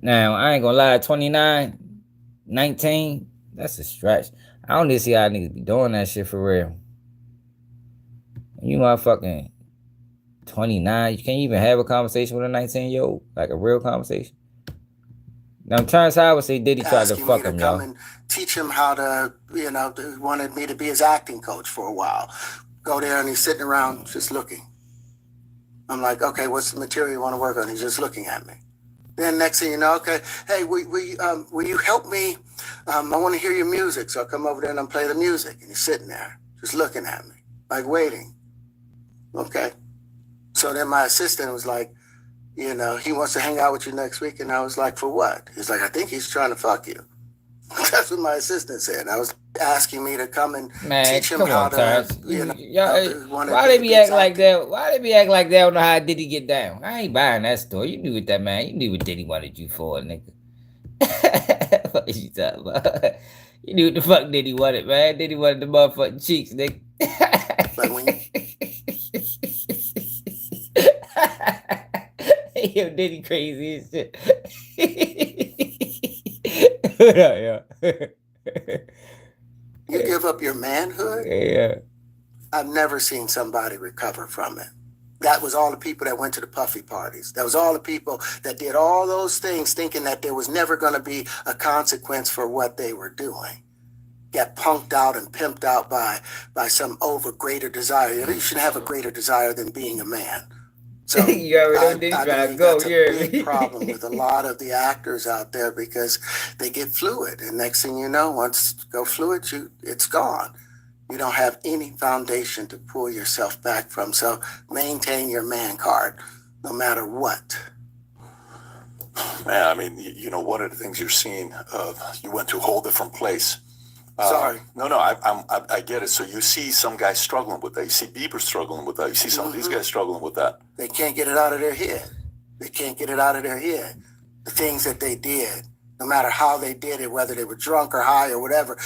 Now, I ain't gonna lie, 29, 19, that's a stretch. I don't need to see how niggas be doing that shit for real. You motherfucking 29, you can't even have a conversation with a 19-year-old, like a real conversation. Now, Terrence Howard would say Diddy tried to fuck him, y'all. And teach him how to, wanted me to be his acting coach for a while. Go there and he's sitting around just looking. I'm like, okay, what's the material you want to work on? He's just looking at me. Then next thing you know, okay, hey, will you help me? I want to hear your music. So I come over there and I play the music. And he's sitting there just looking at me, like waiting. Okay. So then my assistant was like, he wants to hang out with you next week. And I was like, for what? He's like, I think he's trying to fuck you. That's what my assistant said. I was asking me to come and teach him how to, why they be acting like that? Why they be acting like they don't know how Diddy get down? I ain't buying that story. You knew what that man. You knew what Diddy wanted you for, nigga. What is you talking about? You knew what the fuck Diddy wanted, man. Diddy wanted the motherfucking cheeks, nigga. But when yo, Diddy crazy as shit. What up, yo? You give up your manhood? Yeah. I've never seen somebody recover from it. That was all the people that went to the puffy parties. That was all the people that did all those things thinking that there was never going to be a consequence for what they were doing. Get punked out and pimped out by some greater desire. You should have a greater desire than being a man. So you already I believe that's a big problem with a lot of the actors out there because they get fluid. And next thing you know, once you go fluid, it's gone. You don't have any foundation to pull yourself back from. So maintain your man card, no matter what. Man, I mean, one of the things you're seeing, you went to a whole different place. Sorry. No, I get it. So you see some guys struggling with that. You see Bieber struggling with that. You see some of these guys struggling with that. They can't get it out of their head. They can't get it out of their head. The things that they did, no matter how they did it, whether they were drunk or high or whatever.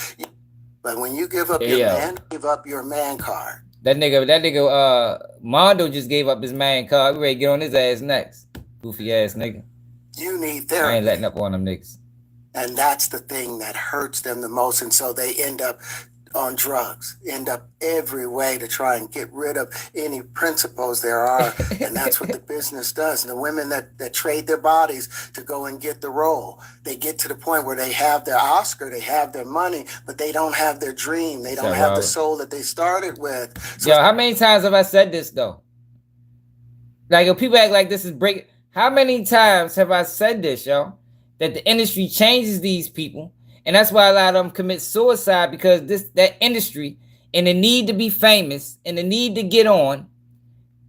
But when you give up give up your man card. That nigga, Mondo just gave up his man card. We ready to get on his ass next. Goofy ass nigga. You need therapy. I ain't letting up on them niggas. And that's the thing that hurts them the most. And so they end up on drugs, end up every way to try and get rid of any principles there are. And that's what the business does. And the women that trade their bodies to go and get the role, they get to the point where they have their Oscar, they have their money, but they don't have their dream. They don't have the soul that they started with. So yo, how many times have I said this though? Like, if people act like this is breaking, how many times have I said this, yo? that the industry changes these people, and that's why a lot of them commit suicide, because that industry and the need to be famous and the need to get on,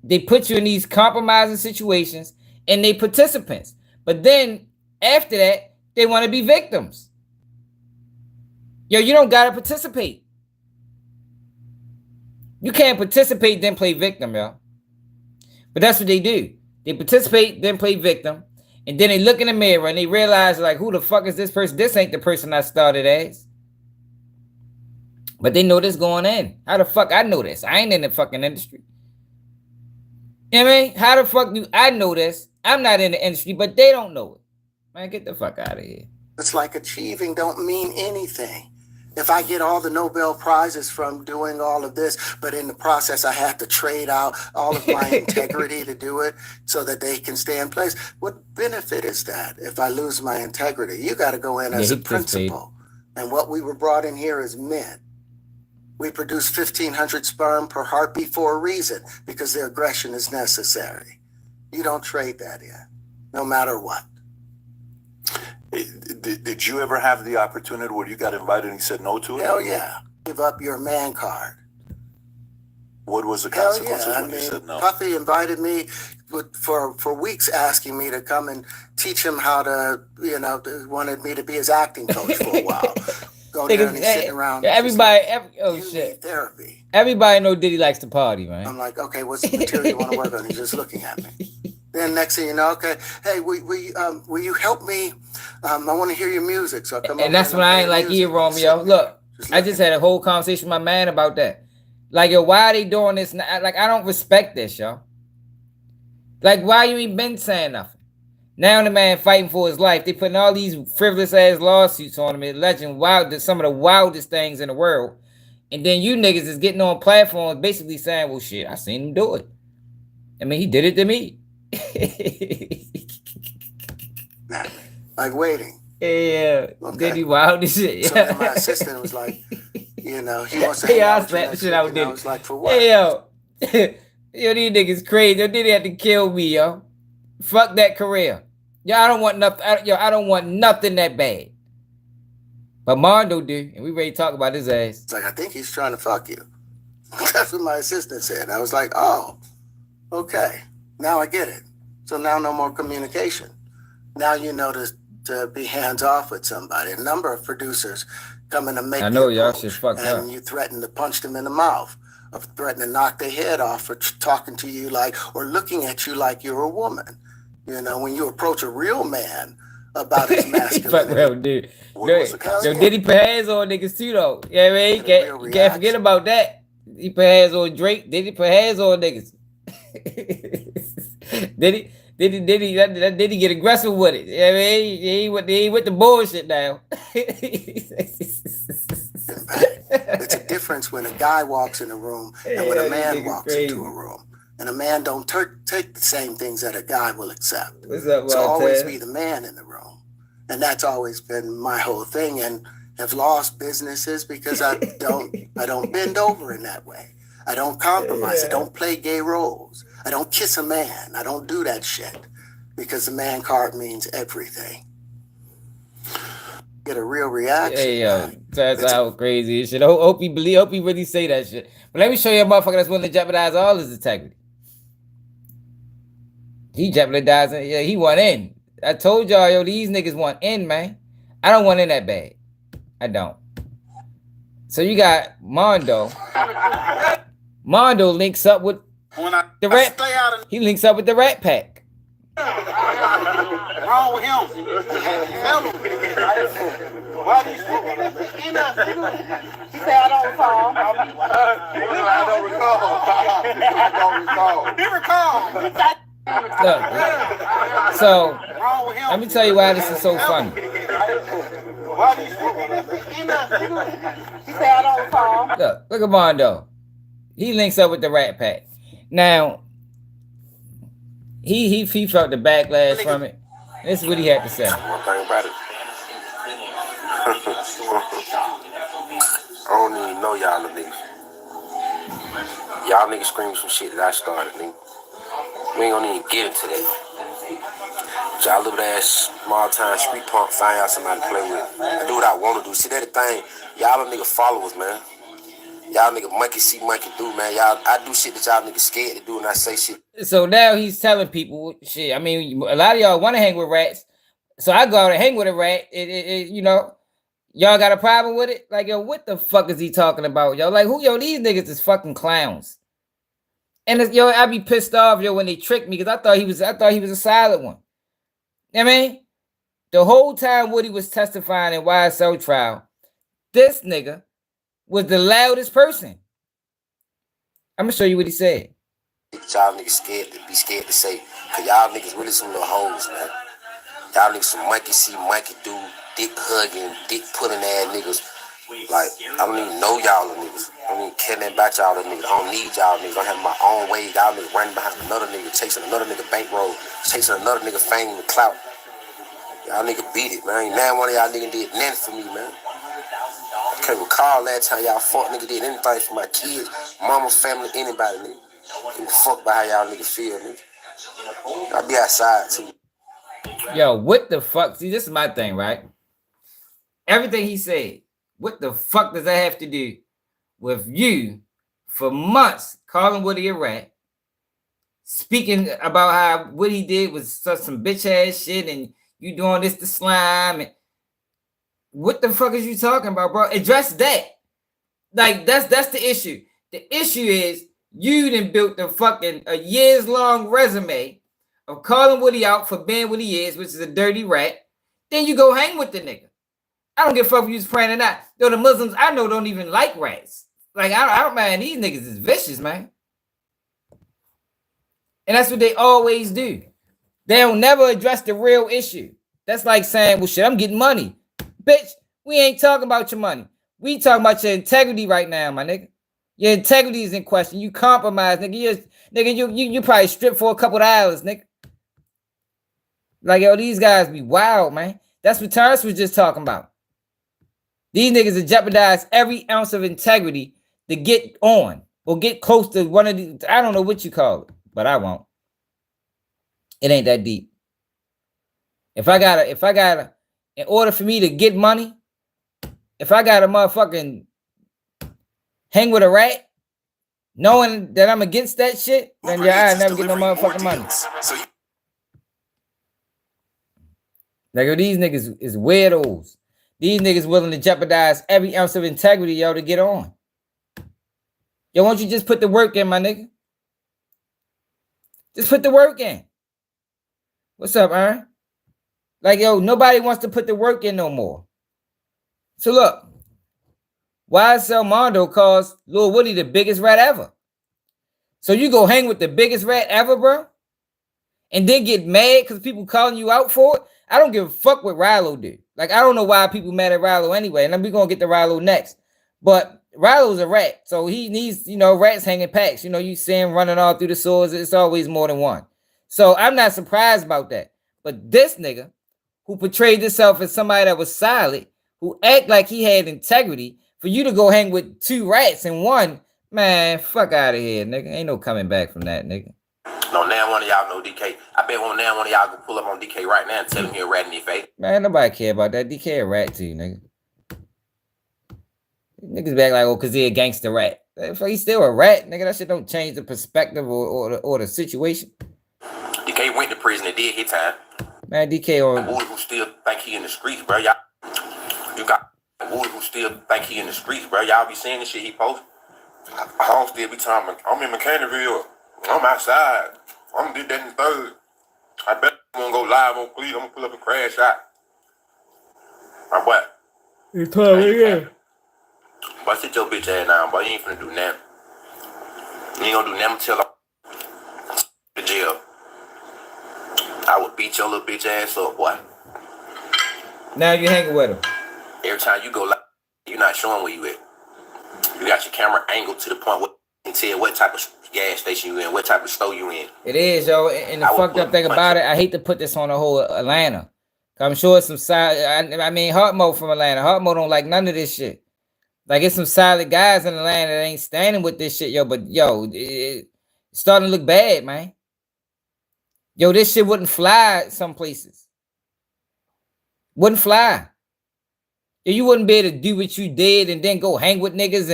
they put you in these compromising situations and they participants. But then after that, they want to be victims. Yo, you don't gotta participate. You can't participate, then play victim, yo. But that's what they do. They participate, then play victim. And then they look in the mirror and they realize, like, who the fuck is this person? This ain't the person I started as. But they know this going in. How the fuck I know this? I ain't in the fucking industry. You know what I mean? How the fuck do I know this? I'm not in the industry, but they don't know it. Man, get the fuck out of here. It's like achieving don't mean anything. If I get all the Nobel Prizes from doing all of this, but in the process I have to trade out all of my integrity to do it so that they can stay in place, what benefit is that if I lose my integrity? You got to go in as a principal. And what we were brought in here as men. We produce 1,500 sperm per heartbeat for a reason, because their aggression is necessary. You don't trade that in, no matter what. Did you ever have the opportunity where you got invited and you said no to it? Hell yeah. Give up your man card. What was the consequences when you said no? Puffy invited me for weeks, asking me to come and teach him how to, wanted me to be his acting coach for a while. Go there and he's sitting around. Therapy. Everybody know Diddy likes to party, man. I'm like, okay, what's the material you want to work on? He's just looking at me. Then next thing you know, okay, hey, will you help me? I want to hear your music. So I come and that's when I ain't like you, Romeo. Look, I just had a whole conversation with my man about that. Like, yo, why are they doing this? Like, I don't respect this, yo. Like, why you ain't been saying nothing? Now the man fighting for his life. They putting all these frivolous ass lawsuits on him, alleging some of the wildest things in the world. And then you niggas is getting on platforms basically saying, well, shit, I seen him do it. I mean, he did it to me. Like waiting. Yeah. Okay. Diddy wild as shit. So then my assistant was like, he wants to hang out with you. Shit out Diddy. I was like, for what? Hey, yo. Yo, these niggas crazy. Yo, Diddy had to kill me, yo. Fuck that career. Yo, I don't want nothing. I don't want nothing that bad. But Mondo do, and we ready to talk about his ass. It's like, I think he's trying to fuck you. That's what my assistant said. I was like, oh, okay. Now I get it. So now no more communication. Now you know to be hands off with somebody. A number of producers coming to make I know y'all shit fucked up. And you threaten to punch them in the mouth, or threaten to knock their head off for talking to you like, or looking at you like you're a woman. When you approach a real man about his masculinity. Fuck real dude. Yo, Diddy put hands on niggas too, though. You know what I mean? You can't forget about that. He put hands on Drake. Diddy put hands on niggas. Diddy get aggressive with it. You know what I mean? He ain't with the bullshit now. It's a difference when a guy walks in a room and when a man walks into a room. And a man don't take the same things that a guy will accept. What's up, so always be the man in the room. And that's always been my whole thing, and have lost businesses because I don't bend over in that way. I don't compromise. Yeah. I don't play gay roles. I don't kiss a man. I don't do that shit because the man card means everything. Get a real reaction. Hey, yo, that's how crazy this shit. Hope he really say that shit. But let me show you a motherfucker that's willing to jeopardize all his integrity. He jeopardized it. Yeah, he want in. I told y'all, yo, these niggas want in, man. I don't want in that bad. I don't. So you got Mondo. Mondo links up with the Rat. He links up with the Rat Pack. Wrong with him. Why do you He said, I don't recall. He recall. Look, so let me tell you why this is so funny. He said, I don't recall. Look at Mondo. He links up with the Rat Pack. Now, he felt the backlash from it. This is what he had to say. One thing about it, I don't even know y'all niggas. Y'all niggas scream some shit that I started, nigga. We ain't gonna even get into that. Y'all little ass small time street punk, find y'all somebody to play with. I do what I want to do. See, that the thing. Y'all a nigga followers, man. Y'all nigga monkey see, monkey do, man. I do shit that y'all niggas scared to do, and I say shit. So now he's telling people shit. I mean, a lot of y'all want to hang with rats, so I go out and hang with a rat. You know, y'all got a problem with it? Like, yo, what the fuck is he talking about, yo? Like, these niggas is fucking clowns. And yo, I be pissed off, yo, when they tricked me, because I thought he was a solid one. I mean, the whole time Woody was testifying in YSL trial, this nigga was the loudest person. I'm gonna show you what he said. Y'all niggas scared to say, cause y'all niggas really some little hoes, man. Y'all niggas some monkey see, monkey do, dick hugging, dick putting ass niggas. Like, I don't even know y'all little niggas. I don't even care nothing about y'all little niggas. I don't need y'all niggas. I have my own way. Y'all niggas running behind another nigga, chasing another nigga bankroll, chasing another nigga fame and clout. Y'all nigga beat it, man. Ain't now one of y'all niggas did nothing for me, man. I can't recall last time y'all fuck nigga did anything for my kids, mama, family, anybody, nigga. Give a fuck about how y'all niggas feel, nigga. I'll be outside too. Yo, what the fuck? See, this is my thing, right? Everything he said, what the fuck does that have to do with you for months calling Woody a rat, speaking about how what he did was some bitch ass shit and you doing this to slime? And what the fuck is you talking about, bro? Address that. Like, that's the issue. The issue is you done built the fucking a years long resume of calling Woody out for being what he is, which is a dirty rat. Then you go hang with the nigga. I don't give a fuck if you was praying or not. Though the Muslims I know don't even like rats. Like, I don't mind. These niggas is vicious, man. And that's what they always do. They don't never address the real issue. That's like saying, well, shit, I'm getting money. Bitch, we ain't talking about your money. We talking about your integrity right now, my nigga. Your integrity is in question. You compromise, nigga. You probably stripped for a couple of hours, nigga. Like, yo, these guys be wild, man. That's what Terrence was just talking about. These niggas have jeopardized every ounce of integrity to get on or get close to one of these. I don't know what you call it, but I won't. It ain't that deep. If I gotta, in order for me to get money, if I gotta motherfucking hang with a rat, knowing that I'm against that shit, then yeah, I never get no motherfucking money. Like, these niggas is weirdos. These niggas willing to jeopardize every ounce of integrity, yo, to get on. Yo, why don't you just put the work in, my nigga? Just put the work in. What's up, Aaron? Like, yo, nobody wants to put the work in no more. So look, YSL Mondo calls Lil Woody the biggest rat ever. So you go hang with the biggest rat ever, bro? And then get mad because people calling you out for it? I don't give a fuck what Ralo did. Like, I don't know why people mad at Ralo anyway. And then we're going to get to Ralo next. But Ralo's a rat. So he needs, rats hanging packs. You see him running all through the sewers. It's always more than one. So I'm not surprised about that. But this nigga, who portrayed himself as somebody that was solid, who act like he had integrity, for you to go hang with two rats and one, man, fuck out of here, nigga. Ain't no coming back from that, nigga. No, now one of y'all know DK. I bet now one of y'all can pull up on DK right now and tell him he a rat in your face. Man, nobody care about that. DK a rat too, nigga. Niggas back like, oh, because he a gangster rat. He's still a rat, nigga. That shit don't change the perspective or the situation. DK went to prison and did his time. Man, DK on... Woody who still think he in the streets, bro. Y'all, you got Woody who still think he in the streets, bro. Y'all be seeing the shit he post. I don't still be talking. I'm in Mechanicsville. I'm outside. I'm gonna do that in the third. I bet I'm gonna go live on Cleveland. I'm gonna pull up and crash out. My boy. You told me again. But sit your bitch ass down, boy. You ain't finna do nothing. You ain't gonna do nothing until I'm to jail. I would beat your little bitch ass up, boy. Now you hanging with him. Every time you go live, you're not showing where you at. You got your camera angled to the point where you can tell what type of gas station you in, what type of store you in. It is, yo. And the fucked up thing about it, I hate to put this on the whole Atlanta. I'm sure it's some side. I mean, Hartmo from Atlanta. Hartmo don't like none of this shit. Like, it's some solid guys in Atlanta that ain't standing with this shit, yo. But yo, it's starting to look bad, man. Yo, this shit wouldn't fly some places. Wouldn't fly. You wouldn't be able to do what you did and then go hang with niggas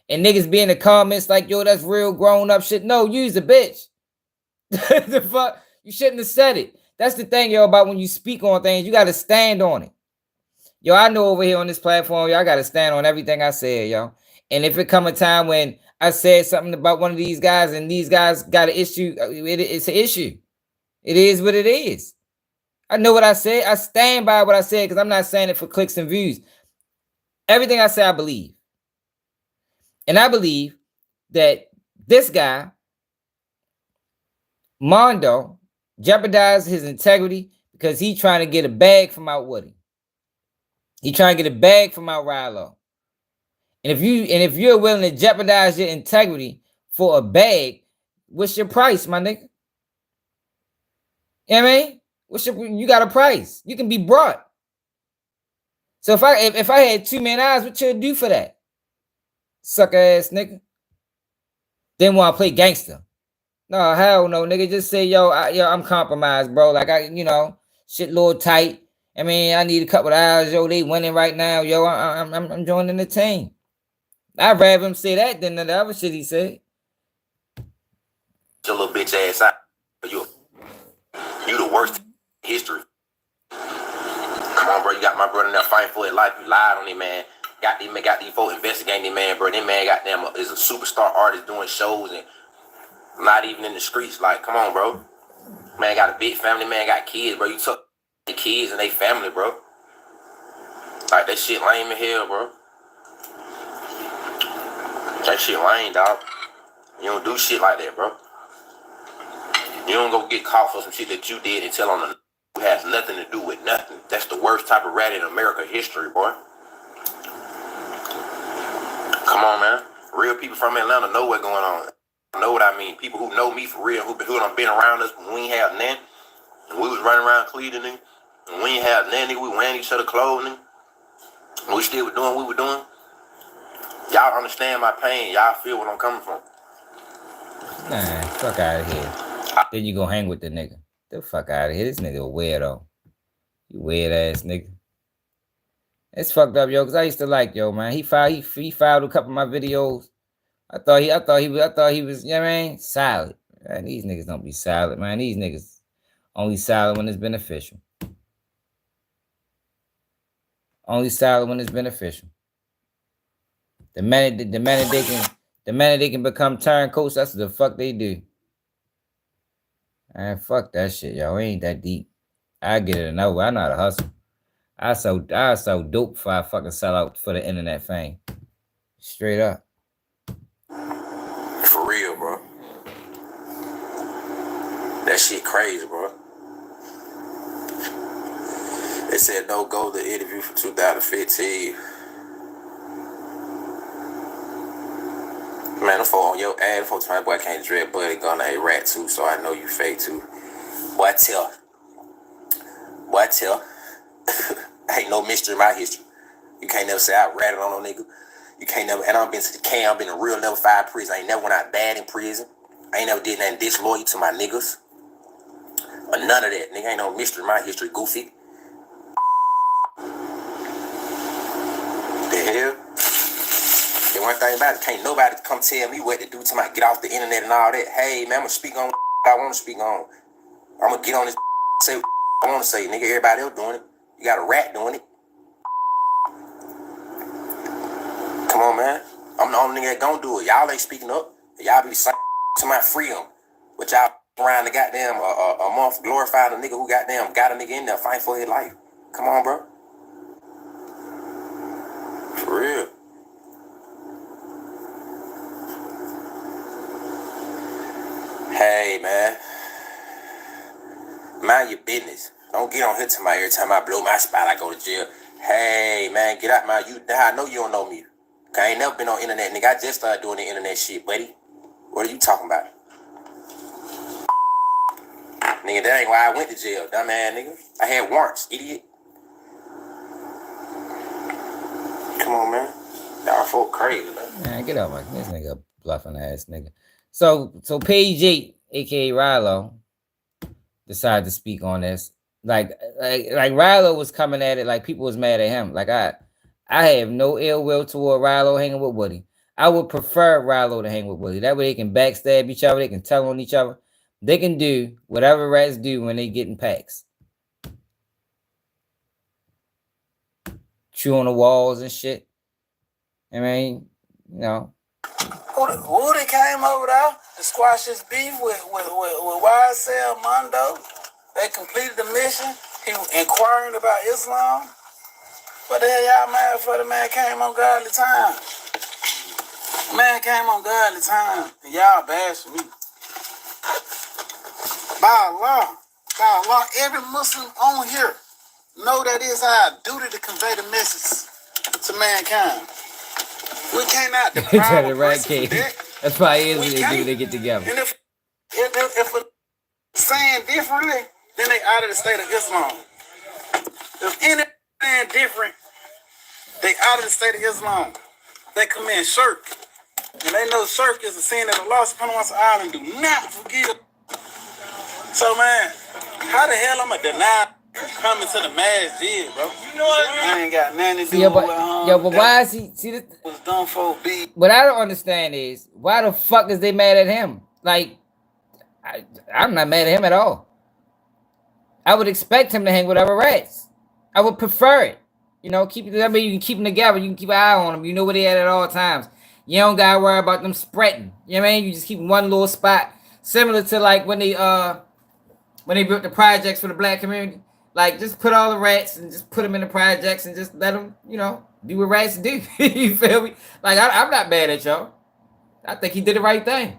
and niggas be in the comments like, yo, that's real grown up shit. No, you's a bitch. The fuck? You shouldn't have said it. That's the thing, yo, about when you speak on things, you got to stand on it. Yo, I know over here on this platform, yo, I got to stand on everything I said, yo. And if it come a time when I said something about one of these guys and these guys got an issue, it's an issue. It is what it is. I know what I said. I stand by what I said because I'm not saying it for clicks and views. Everything I say, I believe. And I believe that this guy, Mondo, jeopardized his integrity because he trying to get a bag from out Woody. He trying to get a bag from out Ralo. And if you're willing to jeopardize your integrity for a bag, what's your price, my nigga? You know what I mean? You got a price. You can be brought. So if I had 2 million eyes, what you'd do for that? Sucker ass nigga. Then want to play gangster. No, hell no, nigga. Just say, yo, I'm compromised, bro. Like, shit a little tight. I mean, I need a couple of hours. Yo, they winning right now. Yo, I'm joining the team. I'd rather him say that than the other shit he said. Your little bitch ass out. You the worst in history. Come on, bro. You got my brother in there fighting for his life. You lied on him, man. Got these folks investigating him, man, bro. That man got them is a superstar artist doing shows and not even in the streets. Like, come on, bro. Man got a big family, man got kids, bro. You took the kids and they family, bro. Like, that shit lame in hell, bro. That shit lame, dog. You don't do shit like that, bro. You don't go get caught for some shit that you did and tell on the who has nothing to do with nothing. That's the worst type of rat in America history, boy. Come on, man. Real people from Atlanta know what's going on. Know what I mean. People who know me for real, who done been around us when we ain't have nothing. And we was running around Cleveland, and we ain't have nothing. We wearing each other clothing. And we still were doing what we were doing. Y'all understand my pain. Y'all feel what I'm coming from. Nah, fuck out of here. Then you go hang with the nigga. The fuck out of here. This nigga a weirdo. You weird ass nigga. It's fucked up, yo, because I used to like, yo, man. He filed a couple of my videos. I thought he was, you know what I mean? Solid. Man, these niggas don't be solid, man. These niggas only solid when it's beneficial. Only solid when it's beneficial. The minute they can become turncoats, that's what the fuck they do. Man, fuck that shit, yo. It ain't that deep. I get it another way. I know how to hustle. I so dope before I fucking sell out for the internet fame. Straight up. For real, bro. That shit crazy, bro. They said no go to interview for 2015. Man, I'm on your ad for trying, boy, I can't dread buddy gonna a rat too, so I know you fake too. Boy, tell. Ain't no mystery in my history. You can't never say I ratted on no nigga. You can't never, and I've been to the camp, I've been in real level 5 prison. I ain't never went out bad in prison. I ain't never did nothing disloyal to my niggas. Or none of that. Nigga, ain't no mystery in my history, goofy. The hell? The one thing about it, can't nobody come tell me what to do till I get off the internet and all that. Hey, man, I'm gonna speak on what I want to speak on. I'm gonna get on this say what I want to say. Nigga, everybody else doing it. You got a rat doing it. Come on, man. I'm the only nigga that gonna do it. Y'all ain't speaking up. Y'all be saying to my freedom. But y'all around the goddamn a month glorifying a nigga who goddamn got a nigga in there fighting for his life. Come on, bro. For real. Hey, man. Mind your business. Don't get on here to my every time I blow my spot, I go to jail. Hey, man, get out my... I know you don't know me. I ain't never been on internet, nigga. I just started doing the internet shit, buddy. What are you talking about? Nigga, that ain't why I went to jail, dumb ass nigga. I had warrants, idiot. Come on, man. Y'all folk crazy, man. Man, get out, man. This nigga bluffing ass nigga. So Page 8, aka Ralo, decided to speak on this. Like Ralo was coming at it like people was mad at him. Like I have no ill will toward Ralo hanging with Woody. I would prefer Ralo to hang with Woody. That way they can backstab each other. They can tell on each other. They can do whatever rats do when they get in packs. Chew on the walls and shit. I mean, you know. Woody came over there to squash his beef with YSL Mondo. They completed the mission. He was inquiring about Islam. What the hell y'all mad for? The man came on godly time. The man came on godly time. And y'all bash me. By Allah, every Muslim on here know that it's our duty to convey the message to mankind. We cannot deprive a person from that. That's why it is what they do. They get together. And if a saying differently, then they out of the state of Islam. If any saying different, they out of the state of Islam. They commit shirk. And they know shirk is a sin that Allah subhanahu wa ta'ala do not forgive. So man, how the hell I'm gonna deny coming to the masjid, bro? You know what? I ain't got nothing to do with but why is he see this? Was done for B. What I don't understand is why the fuck is they mad at him? Like, I'm not mad at him at all. I would expect him to hang with other rats. I would prefer it. You know, you can keep them together. You can keep an eye on them. You know where they at all times. You don't gotta worry about them spreading. You know what I mean? You just keep one little spot. Similar to like when they built the projects for the black community. Like, just put all the rats and just put them in the projects and just let them, you know, do what rats do. You feel me? Like, I'm not mad at y'all. I think he did the right thing.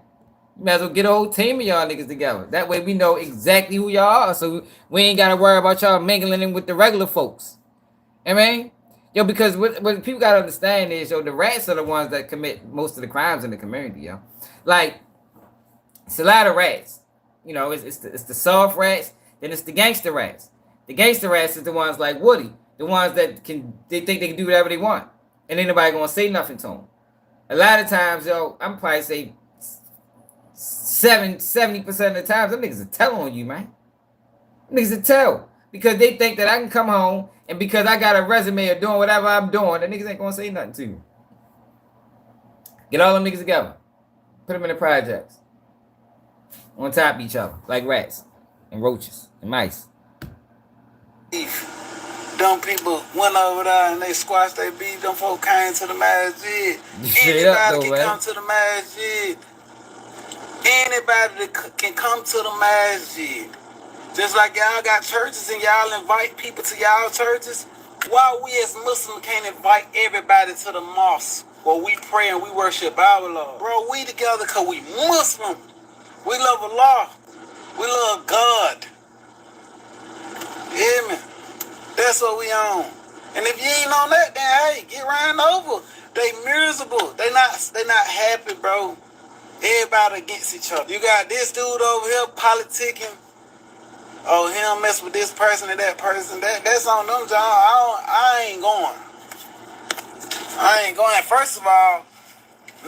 You might as well get a whole team of y'all niggas together. That way we know exactly who y'all are. So we ain't got to worry about y'all mingling in with the regular folks. I mean, yo, because what people got to understand is, yo, the rats are the ones that commit most of the crimes in the community, yo. Like, it's a lot of rats. You know, it's the soft rats, then it's the gangster rats. The gangster rats is the ones like Woody, the ones that they think they can do whatever they want, and ain't nobody gonna say nothing to them. A lot of times, yo, I'm probably say 70% of the times, them niggas will tell on you, man. Them niggas will tell because they think that I can come home and because I got a resume of doing whatever I'm doing, the niggas ain't gonna say nothing to me. Get all them niggas together, put them in the projects, on top of each other like rats and roaches and mice. Dumb people went over there and they squashed their beef. Them folk came to the masjid. Anybody can come to the masjid. Anybody that can come to the masjid. Just like y'all got churches and y'all invite people to y'all churches. Why we as Muslims can't invite everybody to the mosque where we pray and we worship our Lord? Bro, we together because we Muslim. We love Allah. We love God. Yeah, man. That's what we on. And if you ain't on that, then hey, get ran over. They miserable. They not happy, bro. Everybody against each other. You got this dude over here politicking. Oh, he don't mess with this person and that person. That's on them, John. I ain't going. I ain't going. First of all,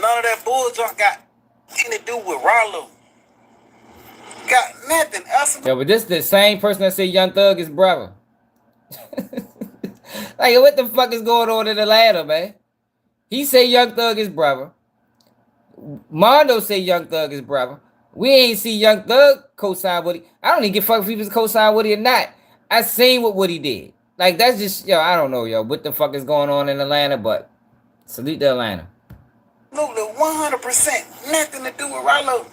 none of that bull junk got anything to do with Ralo. Got nothing else. Yeah, but this the same person that say Young Thug is brother. Like, what the fuck is going on in Atlanta, man? He say Young Thug is brother. Mondo say Young Thug is brother. We ain't see Young Thug co-sign Woody. I don't even give a fuck if he was co-sign Woody or not. I seen what Woody did. Like, that's just, yo, I don't know, yo, what the fuck is going on in Atlanta, but salute to Atlanta. Look, 100% nothing to do with Ralo.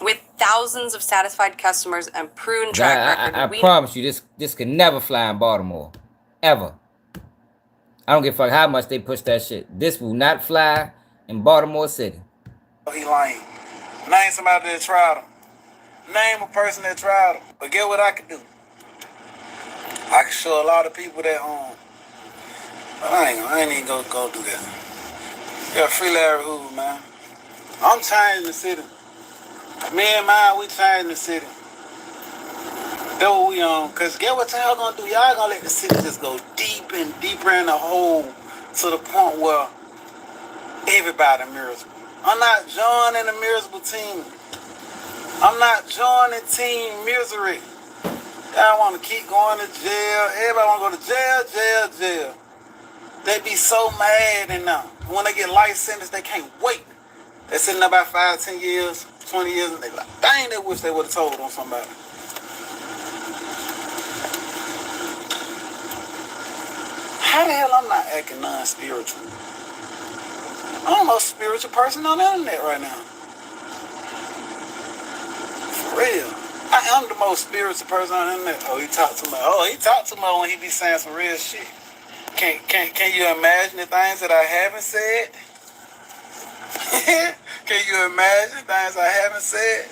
With thousands of satisfied customers and proven track record, I promise you, this could never fly in Baltimore. Ever. I don't give a fuck how much they push that shit. This will not fly in Baltimore City. He lying. Name somebody that tried him. Name a person that tried him. But get what I can do. I can show a lot of people that but I ain't even gonna go do that. Yeah, free Larry Hoover, man. I'm changing the city. Me and mine, we changing the city. That's what we on. Cause get what y'all gonna do? Y'all gonna let the city just go deep and deeper in the hole to the point where everybody miserable. I'm not joining the miserable team. I'm not joining Team Misery. Y'all want to keep going to jail. Everybody want to go to jail. They be so mad and when they get life sentence, they can't wait. They're sitting there about 5, 10 years, 20 years, and they like, dang, they wish they would have told on somebody. How the hell I'm not acting non-spiritual? I'm the most spiritual person on the internet right now. For real. I am the most spiritual person on the internet. Oh, he talk too much. Oh, he talk too much when he be saying some real shit. Can you imagine the things that I haven't said? Can you imagine things I haven't said?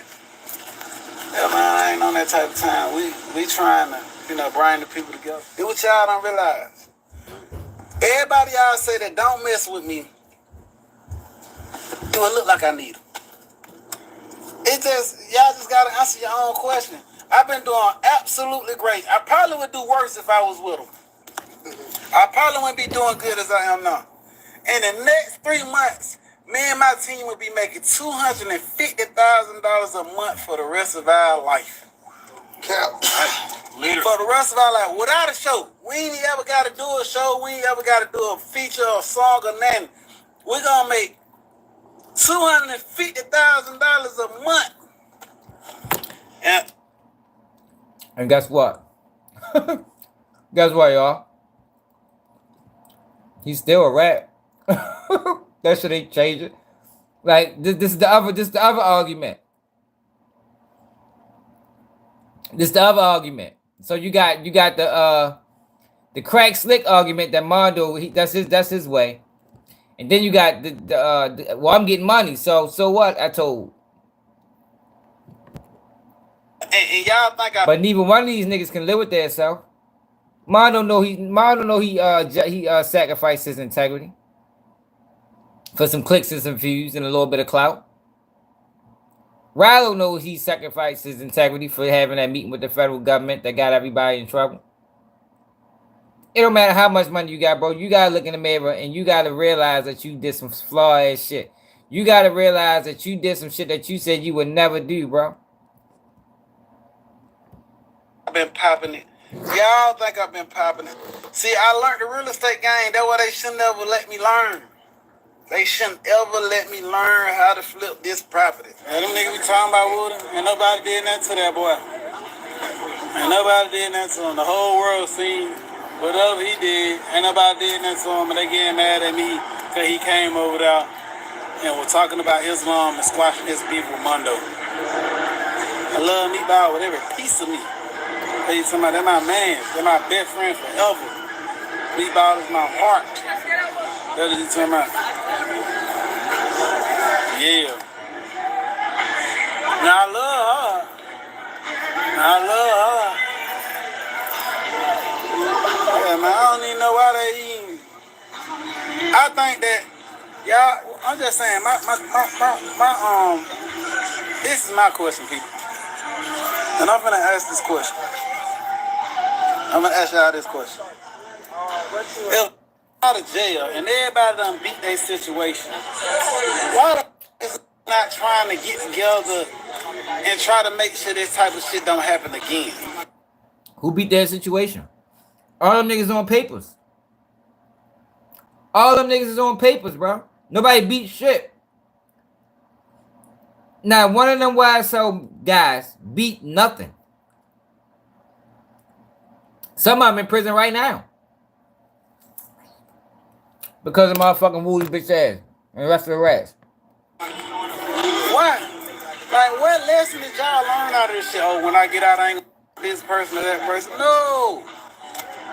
Yeah, man, I ain't on that type of time. We trying to, bring the people together. Do what y'all don't realize. Everybody y'all say that don't mess with me, do it look like I need them. Y'all just gotta answer your own question. I've been doing absolutely great. I probably would do worse if I was with them. I probably wouldn't be doing good as I am now. In the next 3 months, me and my team will be making $250,000 a month for the rest of our life. For the rest of our life, without a show. We ain't ever got to do a show. We ain't ever got to do a feature or song or nothing. We're going to make $250,000 a month. And guess what? Guess what, y'all? He's still a rat. That shit ain't changing. Like this is the other argument. This is the other argument. So you got the crack slick argument that Mondo, that's his way. And then you got the well, I'm getting money, so what? I told. And y'all think But neither one of these niggas can live with their self. Mondo know he sacrificed his integrity for some clicks and some views and a little bit of clout. Ralo knows he sacrificed his integrity for having that meeting with the federal government that got everybody in trouble. It don't matter how much money you got, bro. You gotta look in the mirror and you gotta realize that you did some flaw ass shit. You gotta realize that you did some shit that you said you would never do, bro. I've been popping it. Y'all think I've been popping it. See, I learned the real estate game. That's why they shouldn't ever let me learn. They shouldn't ever let me learn how to flip this property. And them niggas be talking about Woody, and nobody did nothing to that boy. And nobody did nothing to him. The whole world seen whatever he did, and nobody did nothing to him, and they getting mad at me because he came over there and was talking about Islam and squashing his beef with Mondo. I love Meatball with every piece of me. Hey, somebody, they're my man. They're my best friend forever. Meatball is my heart. That's what you talking about. Yeah. Now I love her. Yeah, man, I don't even know why they even. I think that y'all. I'm just saying, this is my question, people, and I'm gonna ask this question. I'm gonna ask y'all this question. If out of jail and everybody done beat their situation, why the is not trying to get together and try to make sure this type of shit don't happen again? Who beat their situation? All them niggas on papers. All them niggas is on papers, bro. Nobody beat shit. Now, one of them YSL guys beat nothing. Some of them in prison right now. Because of motherfucking Woody bitch ass and the rest of the rest. Why? Like, what lesson did y'all learn out of this shit? Oh, when I get out, I ain't this person or that person. No.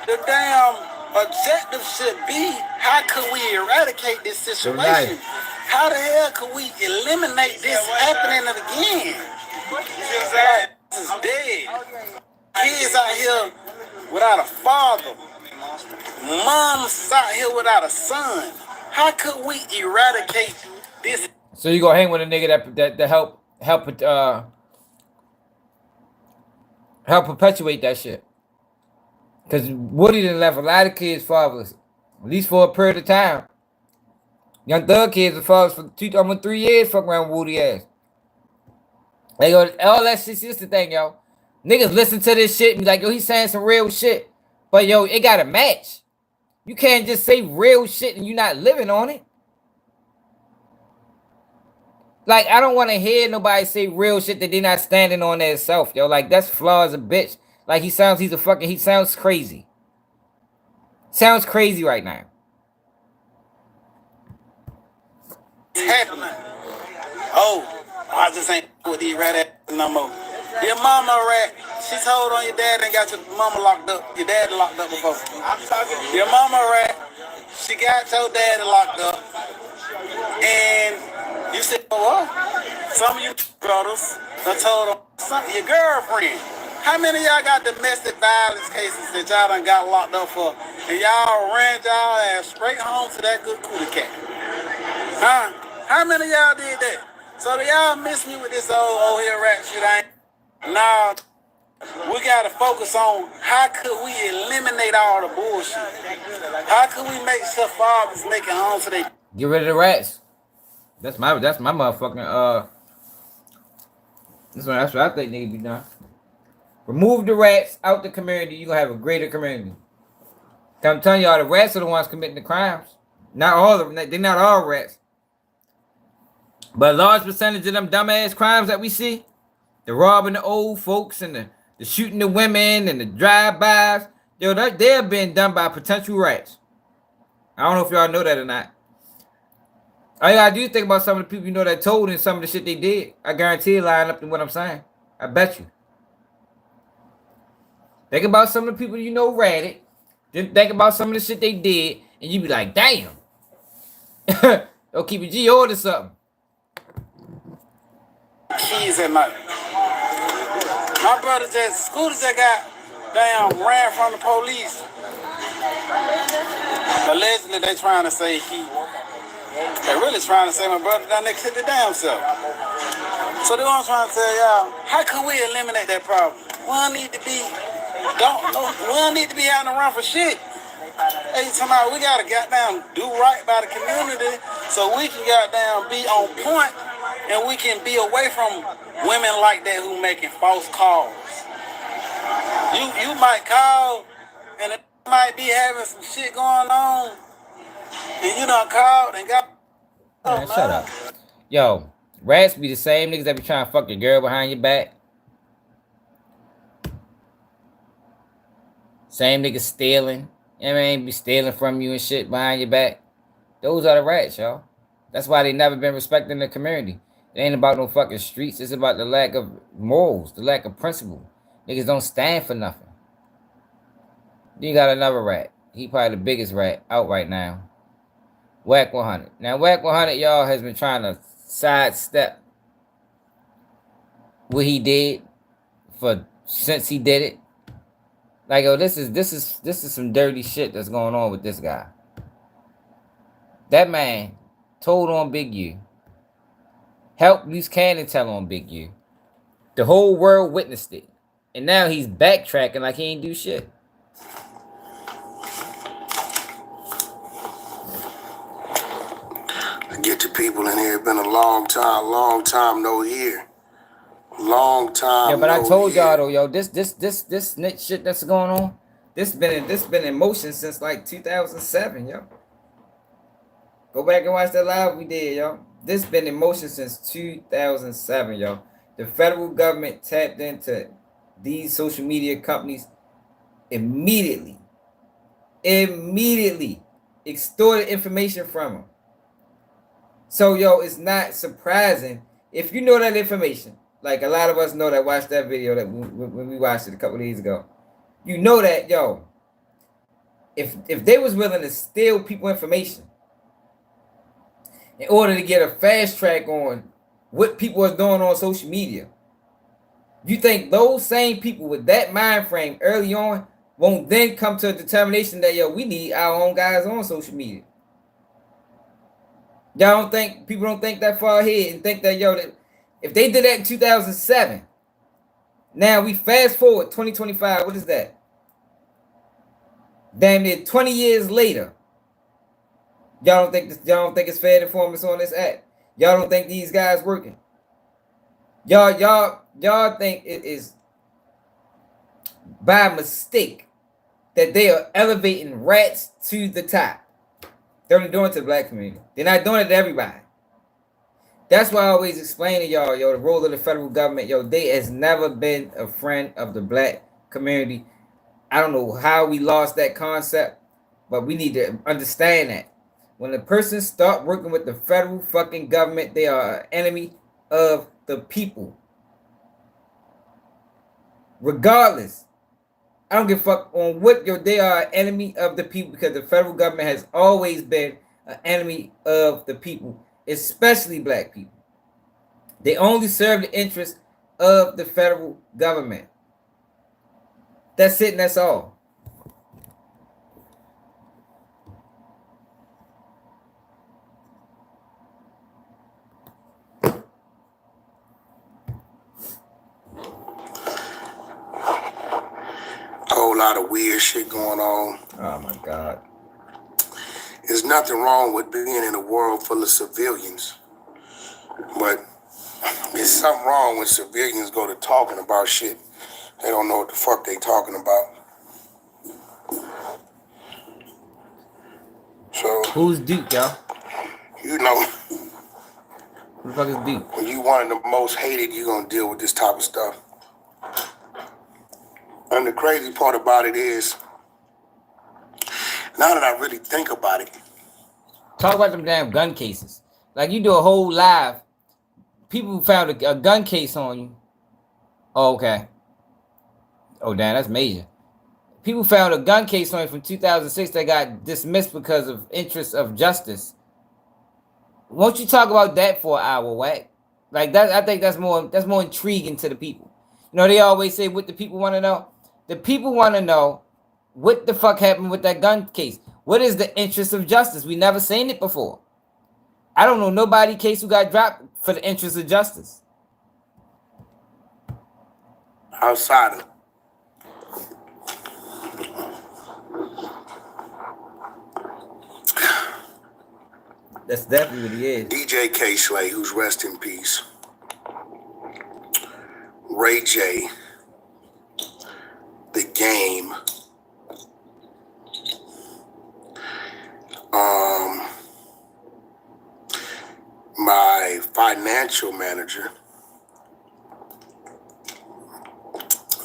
The damn objective should be, how could we eradicate this situation? How the hell could we eliminate this happening again? This is dead. Kids out here without a father. Moms out here without a son. How could we eradicate this? So you gonna hang with a nigga that help perpetuate that shit? Cause Woody done left a lot of kids fatherless, at least for a period of time. Young Thug kids are fathers for almost 3 years. Fuck around with Woody ass. Like, yo, all that shit's just the thing, yo. Niggas listen to this shit and be like, yo, he's saying some real shit. But, yo, it got to match. You can't just say real shit and you not living on it. Like, I don't want to hear nobody say real shit that they not standing on themselves, yo. Like, that's flawed as a bitch. Like, he sounds crazy. Sounds crazy right now. Happening. Oh, I just ain't with these rat ass no more. Your mama a rat. She told on your dad and got your mama locked up. Your dad locked up before. Your mama a rat. She got your dad locked up. And you said, oh, what? Some of you brothers done told on your girlfriend. How many of y'all got domestic violence cases that y'all done got locked up for? And y'all ran y'all ass straight home to that good cootie cat? Huh? How many of y'all did that? So do y'all miss me with this old here rat shit? Nah, we gotta focus on how could we eliminate all the bullshit? How could we make sure fathers making home today? Get rid of the rats. That's my motherfucking That's what I think need to be done. Remove the rats out the community. You gonna have a greater community. I'm telling y'all, the rats are the ones committing the crimes. Not all of them. They're not all rats. But a large percentage of them dumbass crimes that we see, the robbing the old folks and the shooting the women and the drive-bys, yo, they have been done by potential rats. I don't know if y'all know that or not. All you gotta do is think about some of the people you know that told and some of the shit they did. I guarantee it line up to what I'm saying. I bet you. Think about some of the people you know ratted. Then think about some of the shit they did, and you be like, damn. They'll keep a G order something. Keys at night. My brother scooter just got ran from the police. Allegedly, they trying to say they really trying to say my brother down there killed the damn self. So they want trying to tell y'all, how can we eliminate that problem? We don't need to be out in the run for shit. Hey, we gotta goddamn do right by the community so we can goddamn be on point and we can be away from women like that who making false calls. You might call and it might be having some shit going on and you done called and got. Man, shut up. Yo, rats be the same niggas that be trying to fuck your girl behind your back. Same niggas stealing. You know what I mean? Be stealing from you and shit behind your back. Those are the rats, y'all. That's why they never been respected in the community. It ain't about no fucking streets. It's about the lack of morals, the lack of principle. Niggas don't stand for nothing. Then you got another rat. He probably the biggest rat out right now. Wack 100. Now, Wack 100, y'all, has been trying to sidestep what he did since he did it. Like, yo, this is some dirty shit that's going on with this guy. That man told on Big U. Helped loose cannon tell on Big U. The whole world witnessed it. And now he's backtracking like he ain't do shit. Get your people in here. It's been a long time no here. Long time. Yeah, but I told y'all though, yo, this snitch shit that's going on, this been in motion since like 2007, yo. Go back and watch that live we did, yo. This been in motion since 2007, yo. The federal government tapped into these social media companies immediately extorted information from them. So, yo, it's not surprising if you know that information. Like a lot of us know that watched that video that when we watched it a couple of days ago. You know that, yo, if they was willing to steal people information in order to get a fast track on what people are doing on social media, you think those same people with that mind frame early on won't then come to a determination that, yo, we need our own guys on social media? Y'all don't think, people don't think that far ahead and think that, yo, that if they did that in 2007, now we fast forward 2025, what is that? Damn near 20 years later. Y'all don't think it's fair to inform us on this act? Y'all don't think these guys working? Y'all think it is by mistake that they are elevating rats to the top. They're only doing it to the black community. They're not doing it to everybody. That's why I always explain to y'all, the role of the federal government, they has never been a friend of the black community. I don't know how we lost that concept, but we need to understand that. When a person start working with the federal fucking government, they are an enemy of the people. Regardless. I don't give a fuck on what they are, an enemy of the people, because the federal government has always been an enemy of the people, especially black people. They only serve the interests of the federal government. That's it and that's all. Whole lot of weird shit going on. Oh my God. There's nothing wrong with being in a world full of civilians. But there's something wrong when civilians go to talking about shit. They don't know what the fuck they talking about. So who's Duke, y'all? You know. Who the fuck is Duke? When you one of the most hated, you're gonna deal with this type of stuff. And the crazy part about it is, now that I really think about it. Talk about them damn gun cases. Like, you do a whole live. People found a gun case on you. Oh, okay. Oh, damn, that's major. People found a gun case on you from 2006 that got dismissed because of interest of justice. Won't you talk about that for an hour, Wack? Like, that, I think that's more intriguing to the people. You know, they always say what the people want to know. The people want to know what the fuck happened with that gun case. What is the interest of justice? We never seen it before. I don't know nobody case who got dropped for the interest of justice. Outside of. That's definitely what he is. DJ K. Slay, who's rest in peace. Ray J. The Game. My financial manager.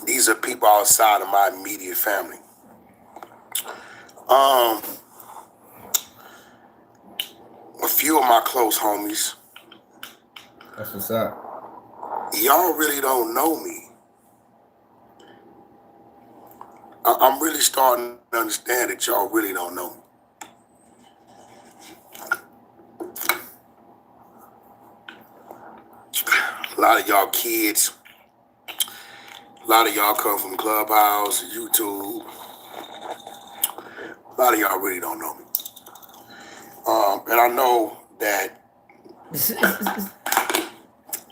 These are people outside of my immediate family. A few of my close homies. That's what's up. Y'all really don't know me. I'm really starting to understand that y'all really don't know me. A lot of y'all kids, a lot of y'all come from Clubhouse, YouTube. A lot of y'all really don't know me. And I know that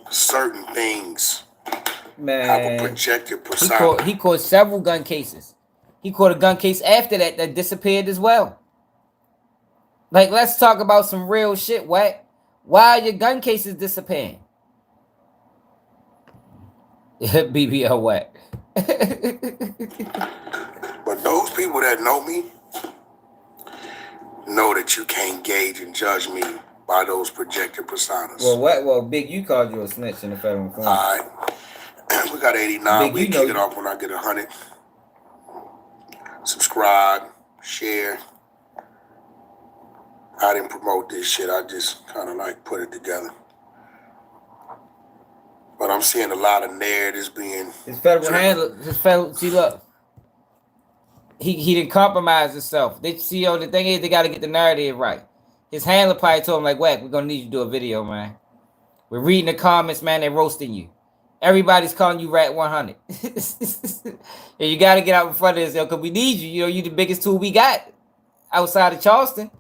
certain things have a projected persona. He caught several gun cases. He caught a gun case after that disappeared as well. Like, let's talk about some real shit, Wack. Why are your gun cases disappearing? BBL Wack. But those people that know me know that you can't gauge and judge me by those projected personas. Well, Big, you called you a snitch in the federal informant. All right. We got 89. We kick it off when I get 100. Subscribe, share. I didn't promote this shit. I just kind of like put it together. But I'm seeing a lot of narratives being... His federal, see, look. He didn't compromise himself. The thing is, they got to get the narrative right. His handler probably told him, like, Wack, we're going to need you to do a video, man. We're reading the comments, man. They're roasting you. Everybody's calling you Rat 100. And you got to get out in front of this, because we need you. You know, you're the biggest tool we got outside of Charleston.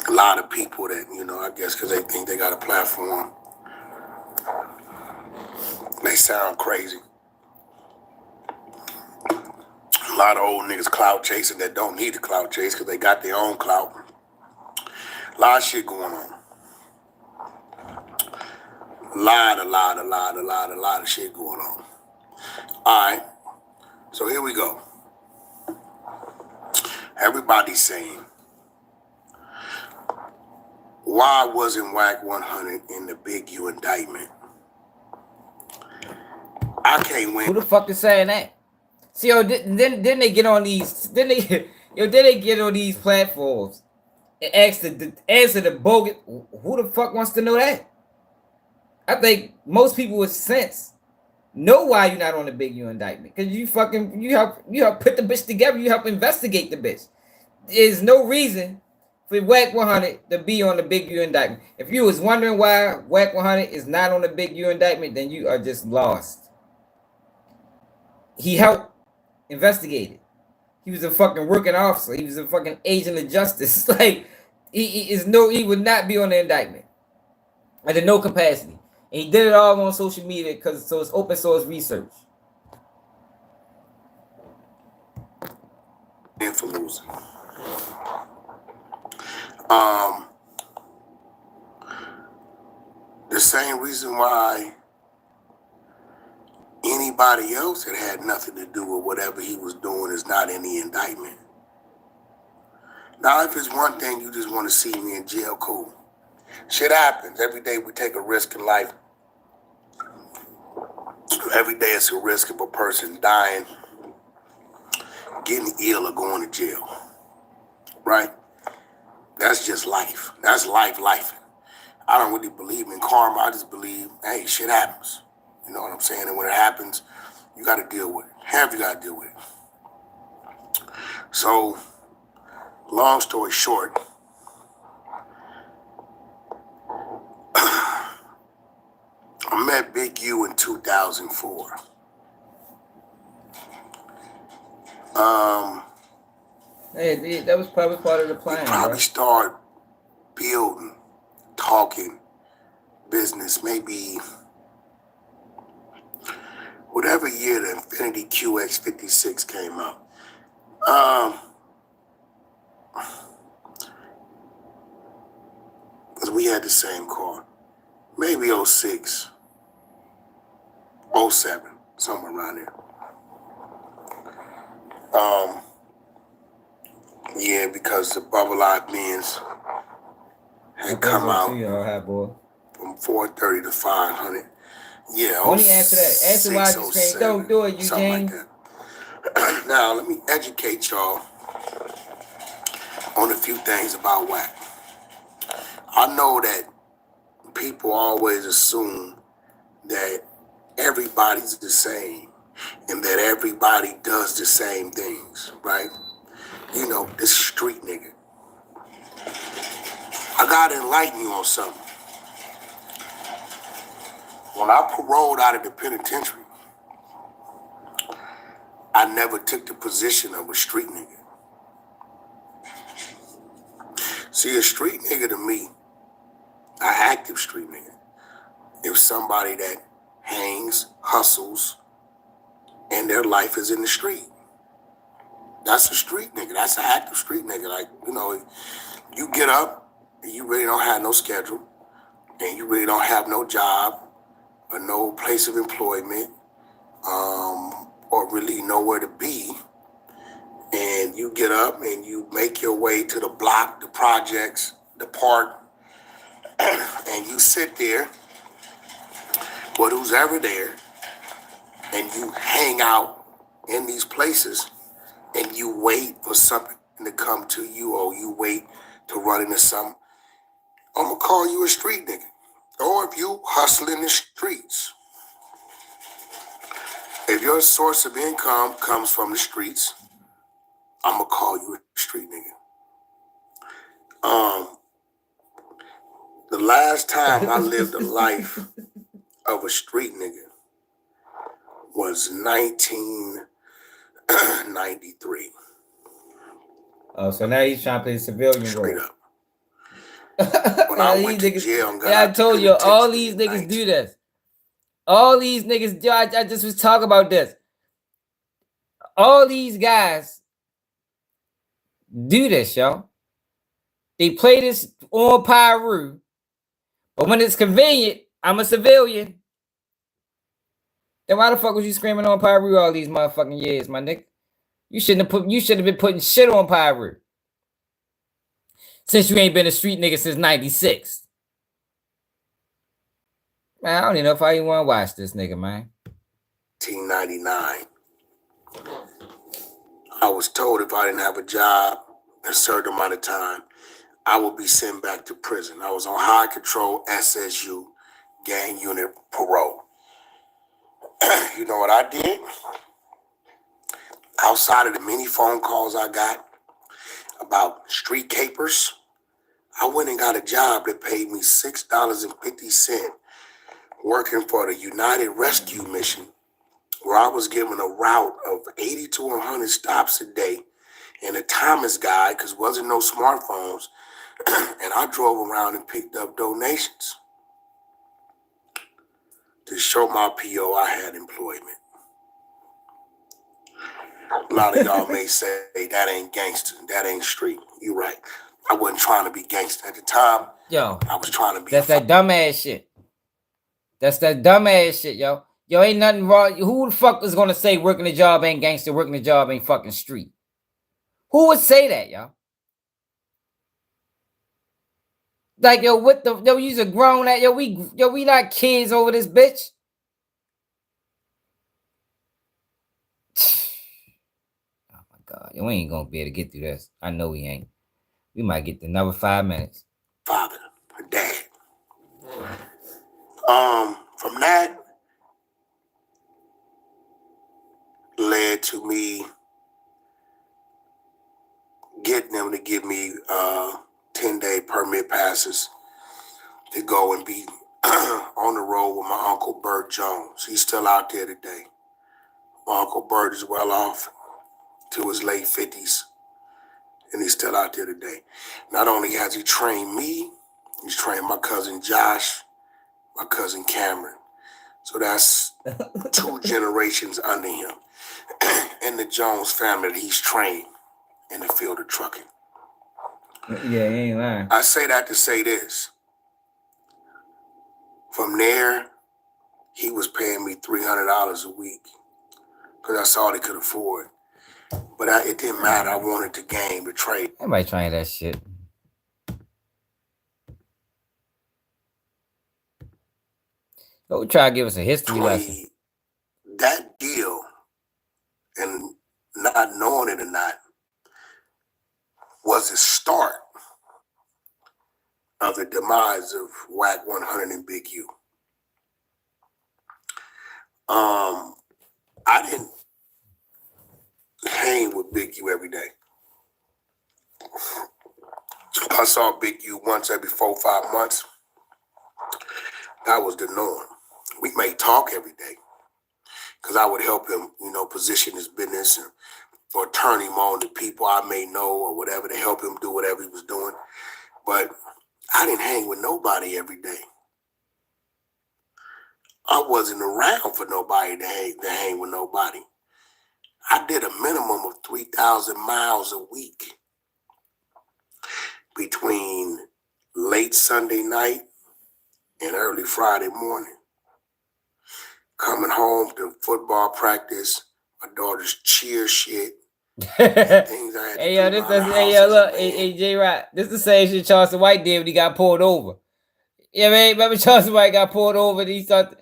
A lot of people that, I guess because they think they got a platform, they sound crazy. A lot of old niggas clout chasing that don't need the clout chase because they got their own clout. A lot of shit going on. A lot of shit going on. All right. So here we go. Everybody's saying, why wasn't Wack 100 in the Big U indictment? I can't win. Who the fuck is saying that? See, yo, then they get on these, then they get on these platforms and answer the bogus. Who the fuck wants to know that? I think most people with sense know why you're not on the Big U indictment, because you help put the bitch together, you help investigate the bitch. There's no reason for Wack 100 to be on the Big U indictment. If you was wondering why Wack 100 is not on the Big U indictment, then you are just lost. He helped investigate it. He was a fucking working officer. He was a fucking agent of justice. Like, he would not be on the indictment under no capacity. And he did it all on social media so it's open source research. And for losing. The same reason why anybody else that had nothing to do with whatever he was doing is not in the indictment. Now, if it's one thing you just want to see me in jail, cool. Shit happens. Every day we take a risk in life. Every day it's a risk of a person dying, getting ill, or going to jail. Right? That's just life. That's life. I don't really believe in karma. I just believe, hey, shit happens. You know what I'm saying? And when it happens, you got to deal with it. Have you got to deal with it. So, long story short, I met Big U in 2004. Hey, that was probably part of the plan. We probably right? started building, talking business, maybe whatever year the Infiniti QX56 came out. Because we had the same car. Maybe 06, 07, somewhere around there. Yeah, because the Bubble Eye Benz had come out from 430 to 500. Yeah, When he answer that, answer why you scream, don't do it, Eugene. Like that. Now, let me educate y'all on a few things about Wack. I know that people always assume that everybody's the same and that everybody does the same things, right? You know, this street nigga. I gotta enlighten you on something. When I paroled out of the penitentiary, I never took the position of a street nigga. See, a street nigga to me, an active street nigga, is somebody that hangs, hustles, and their life is in the street. That's a street nigga. That's an active street nigga. Like, you know, you get up and you really don't have no schedule and you really don't have no job or no place of employment or really nowhere to be. And you get up and you make your way to the block, the projects, the park, and you sit there with who's ever there and you hang out in these places and you wait for something to come to you or you wait to run into something, I'm going to call you a street nigga. Or if you hustle in the streets. If your source of income comes from the streets, I'm going to call you a street nigga. The last time I lived a life of a street nigga was 1993. Oh, so now he's trying to play the civilian Straight role. up. When I went to jail and got Yeah, I out told the you, all penitentiary these in niggas do this. All these niggas, I just was talking about this. All these guys do this, y'all. They play this on Pyru, but when it's convenient, I'm a civilian. Then why the fuck was you screaming on Pyru all these motherfucking years, my nigga? You should have been putting shit on Pyru. Since you ain't been a street nigga since 96. Man, I don't even know if I even want to watch this nigga, man. 1999. I was told if I didn't have a job a certain amount of time, I would be sent back to prison. I was on high control SSU gang unit parole. You know what I did? Outside of the many phone calls I got about street capers, I went and got a job that paid me $6.50 working for the United Rescue Mission, where I was given a route of 80 to 100 stops a day and a Thomas guide because wasn't no smartphones. And I drove around and picked up donations to show my PO I had employment. A lot of y'all may say that ain't gangster, that ain't street. You're right. I wasn't trying to be gangster at the time. Yo, I was trying to be. That's that dumbass shit. That's that dumbass shit, yo. Yo, ain't nothing wrong. Who the fuck is gonna say working a job ain't gangster, working a job ain't fucking street? Who would say that, yo? Like, yo, what the, yo, you's a grown at, yo, we not kids over this bitch. Oh my God, yo, we ain't gonna be able to get through this. I know we ain't. We might get another 5 minutes. Father, or dad. From that led to me getting them to give me 10-day permit passes to go and be on the road with my Uncle Bert Jones. He's still out there today. My Uncle Bert is well off to his late 50s, and he's still out there today. Not only has he trained me, he's trained my cousin Josh, my cousin Cameron. So that's 2 generations under him. And the Jones family that he's trained in the field of trucking. Yeah, you ain't lying. I say that to say this. From there, he was paying me $300 a week because that's all he could afford. But it didn't matter. I wanted the game, the trade. Everybody trying that shit. Go try to give us a history lesson. That deal, and not knowing it or not, was the start of the demise of Wack 100 and Big U. I didn't hang with Big U every day. I saw Big U once every 4 or 5 months. That was the norm. We may talk every day because I would help him, position his business or turn him on to people I may know or whatever to help him do whatever he was doing. But I didn't hang with nobody every day. I wasn't around for nobody to hang with nobody. I did a minimum of 3,000 miles a week between late Sunday night and early Friday morning. Coming home to football practice, my daughter's cheer shit. Things I had to Hey, yo, do look, hey, J-Rock, this is the same shit Charleston White did when he got pulled over. Yeah, man, remember Charleston White got pulled over and he started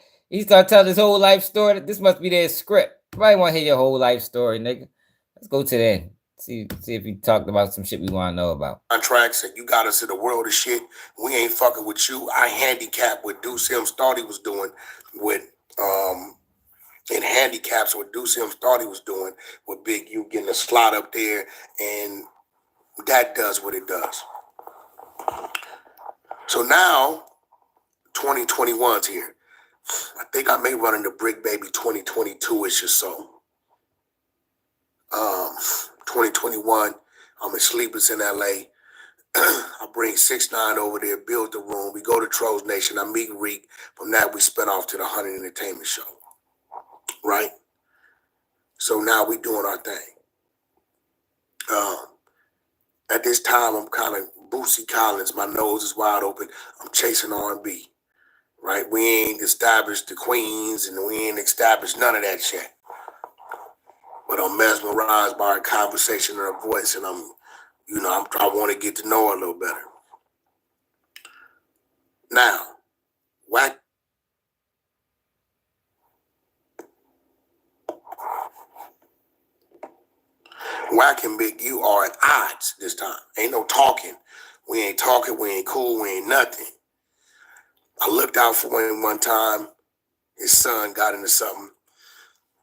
telling his whole life story? This must be their script. Probably want to hear your whole life story, nigga. Let's go to the end. See if he talked about some shit we want to know about. Contracts and you got us in the world of shit. We ain't fucking with you. I handicapped what Deuce Sims thought he was doing with in handicaps what Deuce Sims thought he was doing with Big U getting a slot up there, and that does what it does. So now 2021's here. I think I may run into Brick Baby 2022-ish or so. 2021, I'm in Sleepers in LA. I bring 6ix9ine over there, build the room. We go to Trolls Nation. I meet Reek. From that, we spin off to the 100 Entertainment Show. Right? So now we doing our thing. At this time, I'm kind of Bootsy Collins. My nose is wide open. I'm chasing R&B. right? We ain't established the queens and we ain't established none of that shit. But I'm mesmerized by her conversation and her voice, and I want to get to know her a little better. Now, Wack. Wack and Big U are at odds this time. Ain't no talking. We ain't talking. We ain't cool. We ain't nothing. I looked out for him one time. His son got into something,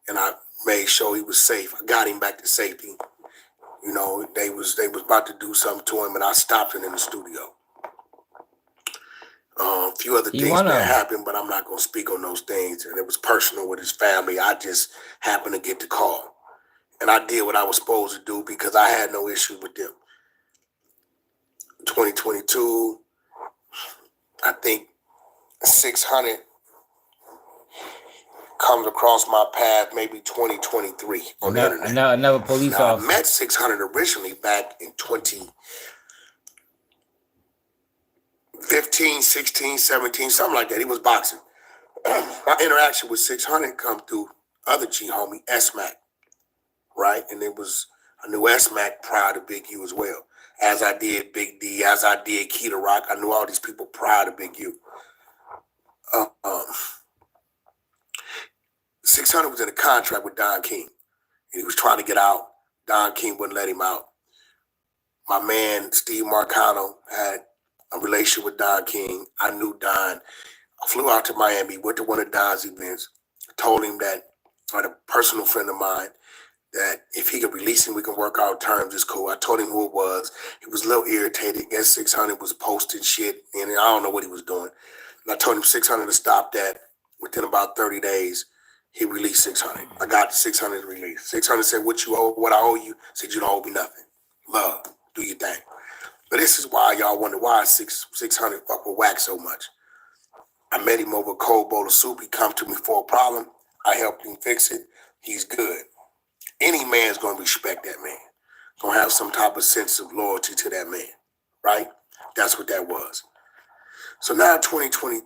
and I made sure he was safe. I got him back to safety. You know, they was about to do something to him, and I stopped him in the studio. A few other things that happened, but I'm not going to speak on those things. And it was personal with his family. I just happened to get the call. And I did what I was supposed to do because I had no issue with them. 2022, I think 600 comes across my path, maybe 2023 on the internet. Another police officer. I met 600 originally back in 2015, 16, 17, something like that. He was boxing. My interaction with 600 come through other G homie, S-Mac, right? And I knew S-Mac prior to Big U as well. As I did Big D, as I did Keita Rock. I knew all these people prior to Big U. 600 was in a contract with Don King. And he was trying to get out. Don King wouldn't let him out. My man, Steve Marcano, had a relationship with Don King. I knew Don. I flew out to Miami, went to one of Don's events, told him that I had a personal friend of mine, that if he could release him, we can work out terms. It's cool. I told him who it was. He was a little irritated. Guess 600 was posting shit, and I don't know what he was doing. And I told him 600 to stop that. Within about 30 days, he released 600. I got 600 released. 600 said, "What you owe? What I owe you?" I said, "You don't owe me nothing. Love, do your thing." But this is why y'all wonder why 600 fuck with Wack so much. I met him over a cold bowl of soup. He come to me for a problem. I helped him fix it. He's good. Any man's gonna respect that man. Gonna have some type of sense of loyalty to that man, right? That's what that was. So now 2020,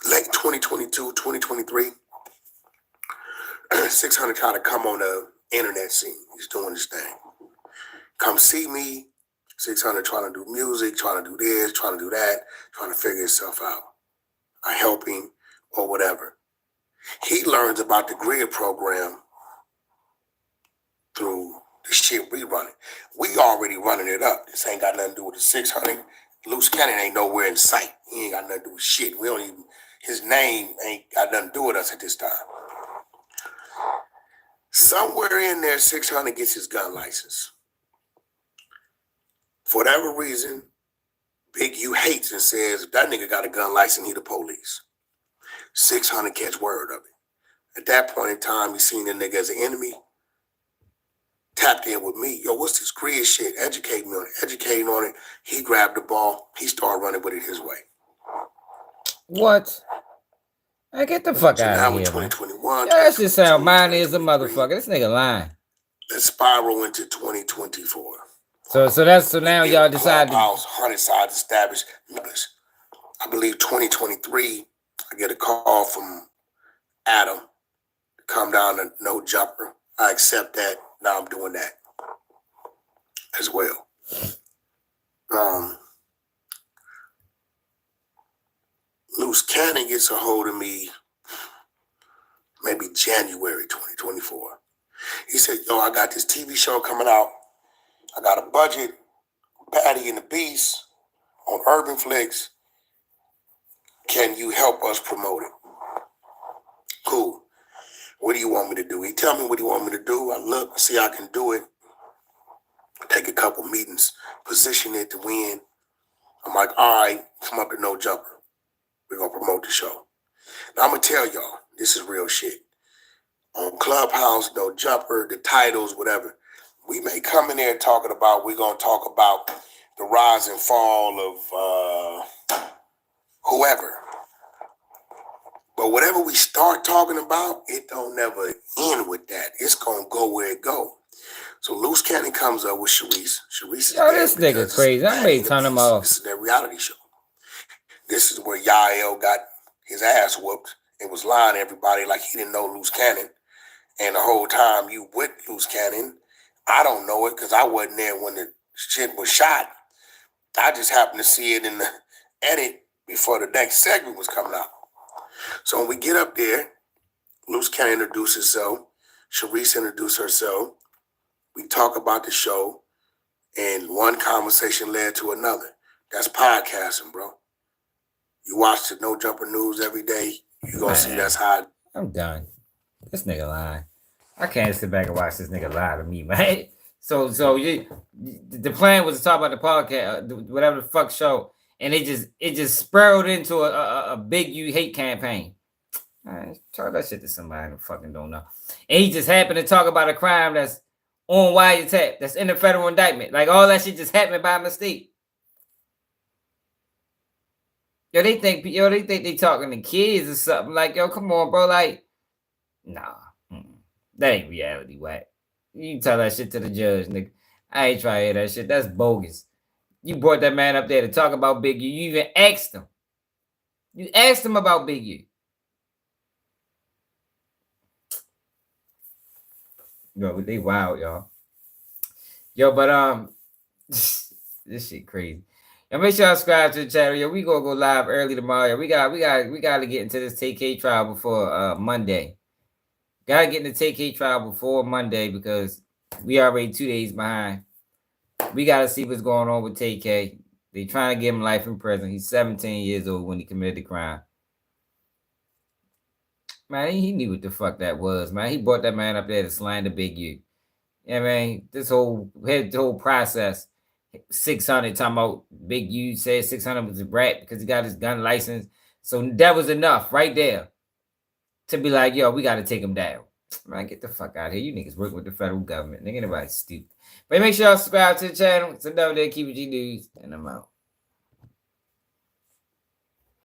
late 2022, 2023, 600 trying to come on the internet scene. He's doing his thing. Come see me. 600 trying to do music, trying to do this, trying to do that, trying to figure himself out. I help him or whatever. He learns about the grid program through the shit we running. We already running it up. This ain't got nothing to do with the 600. Loose Cannon ain't nowhere in sight. He ain't got nothing to do with shit. We don't even, his name ain't got nothing to do with us at this time. Somewhere in there, 600 gets his gun license. For whatever reason, Big U hates and says, if that nigga got a gun license, he the police. 600 catch word of it. At that point in time, he seen the nigga as an enemy. Tapped in with me. Yo, what's this grid shit? Educate me on it. Educating on it. He grabbed the ball. He started running with it his way. What? Hey, get the fuck out of here, 2021, man. That shit sound minor as a motherfucker. This nigga lying. Let's spiral into 2024. So now y'all decided. Hunted side established. I believe 2023. I get a call from Adam to come down to No Jumper. I accept that. Now I'm doing that as well. Loose Cannon gets a hold of me maybe January 2024. He said, "Yo, I got this TV show coming out. I got a budget, Patty and the Beast on Urban Flicks. Can you help us promote it?" Cool. What do you want me to do? He tell me what he want me to do. I look, see I can do it. Take a couple meetings, position it to win. I'm like, all right, come up to No Jumper. We're going to promote the show. Now, I'm going to tell y'all, this is real shit. On Clubhouse, No Jumper, the titles, whatever. We may come in there talking about, we're going to talk about the rise and fall of whoever. But whatever we start talking about, it don't never end with that. It's going to go where it go. So Loose Cannon comes up with Sharice. Sharice is this nigga crazy. I may turn him off. This is their reality show. This is where Yael got his ass whooped and was lying to everybody like he didn't know Loose Cannon. And the whole time you with Loose Cannon, I don't know it because I wasn't there when the shit was shot. I just happened to see it in the edit before the next segment was coming out. So when we get up there, Loose Cannon introduces herself, Sharice introduced herself. We talk about the show, and one conversation led to another. That's podcasting, bro. You watch the No Jumper News every day, you gonna see that's how. I'm done. This nigga lying. I can't sit back and watch this nigga lie to me, man. So the plan was to talk about the podcast, whatever the fuck show, and it just spiraled into a big you hate campaign. All right, talk that shit to somebody who fucking don't know. And he just happened to talk about a crime that's on wiretap, that's in the federal indictment. Like all that shit just happened by mistake. They think they talking to kids or something. Like, yo, come on, bro. Like, nah. That ain't reality, Wack. You tell that shit to the judge, nigga. I ain't trying to hear that shit. That's bogus. You brought that man up there to talk about Big U. You even asked him. You asked him about Big U. Yo, they wild, y'all. Yo, but this shit crazy. And make sure y'all subscribe to the channel. Yo, we gonna go live early tomorrow. Yo, we gotta get into this TK trial before Monday. Gotta get in the TK trial before Monday because we already 2 days behind. We gotta see what's going on with TK. They trying to give him life in prison. He's 17 years old when he committed the crime. Man, he knew what the fuck that was, man. He brought that man up there to slander Big U. Yeah, man, this whole process, 600 talking about Big U said 600 was a brat because he got his gun license. So that was enough right there to be like, yo, we got to take him down. Man, get the fuck out of here. You niggas work with the federal government. Nigga, anybody's stupid. But make sure y'all subscribe to the channel. It's another day, Keep It G News, and I'm out.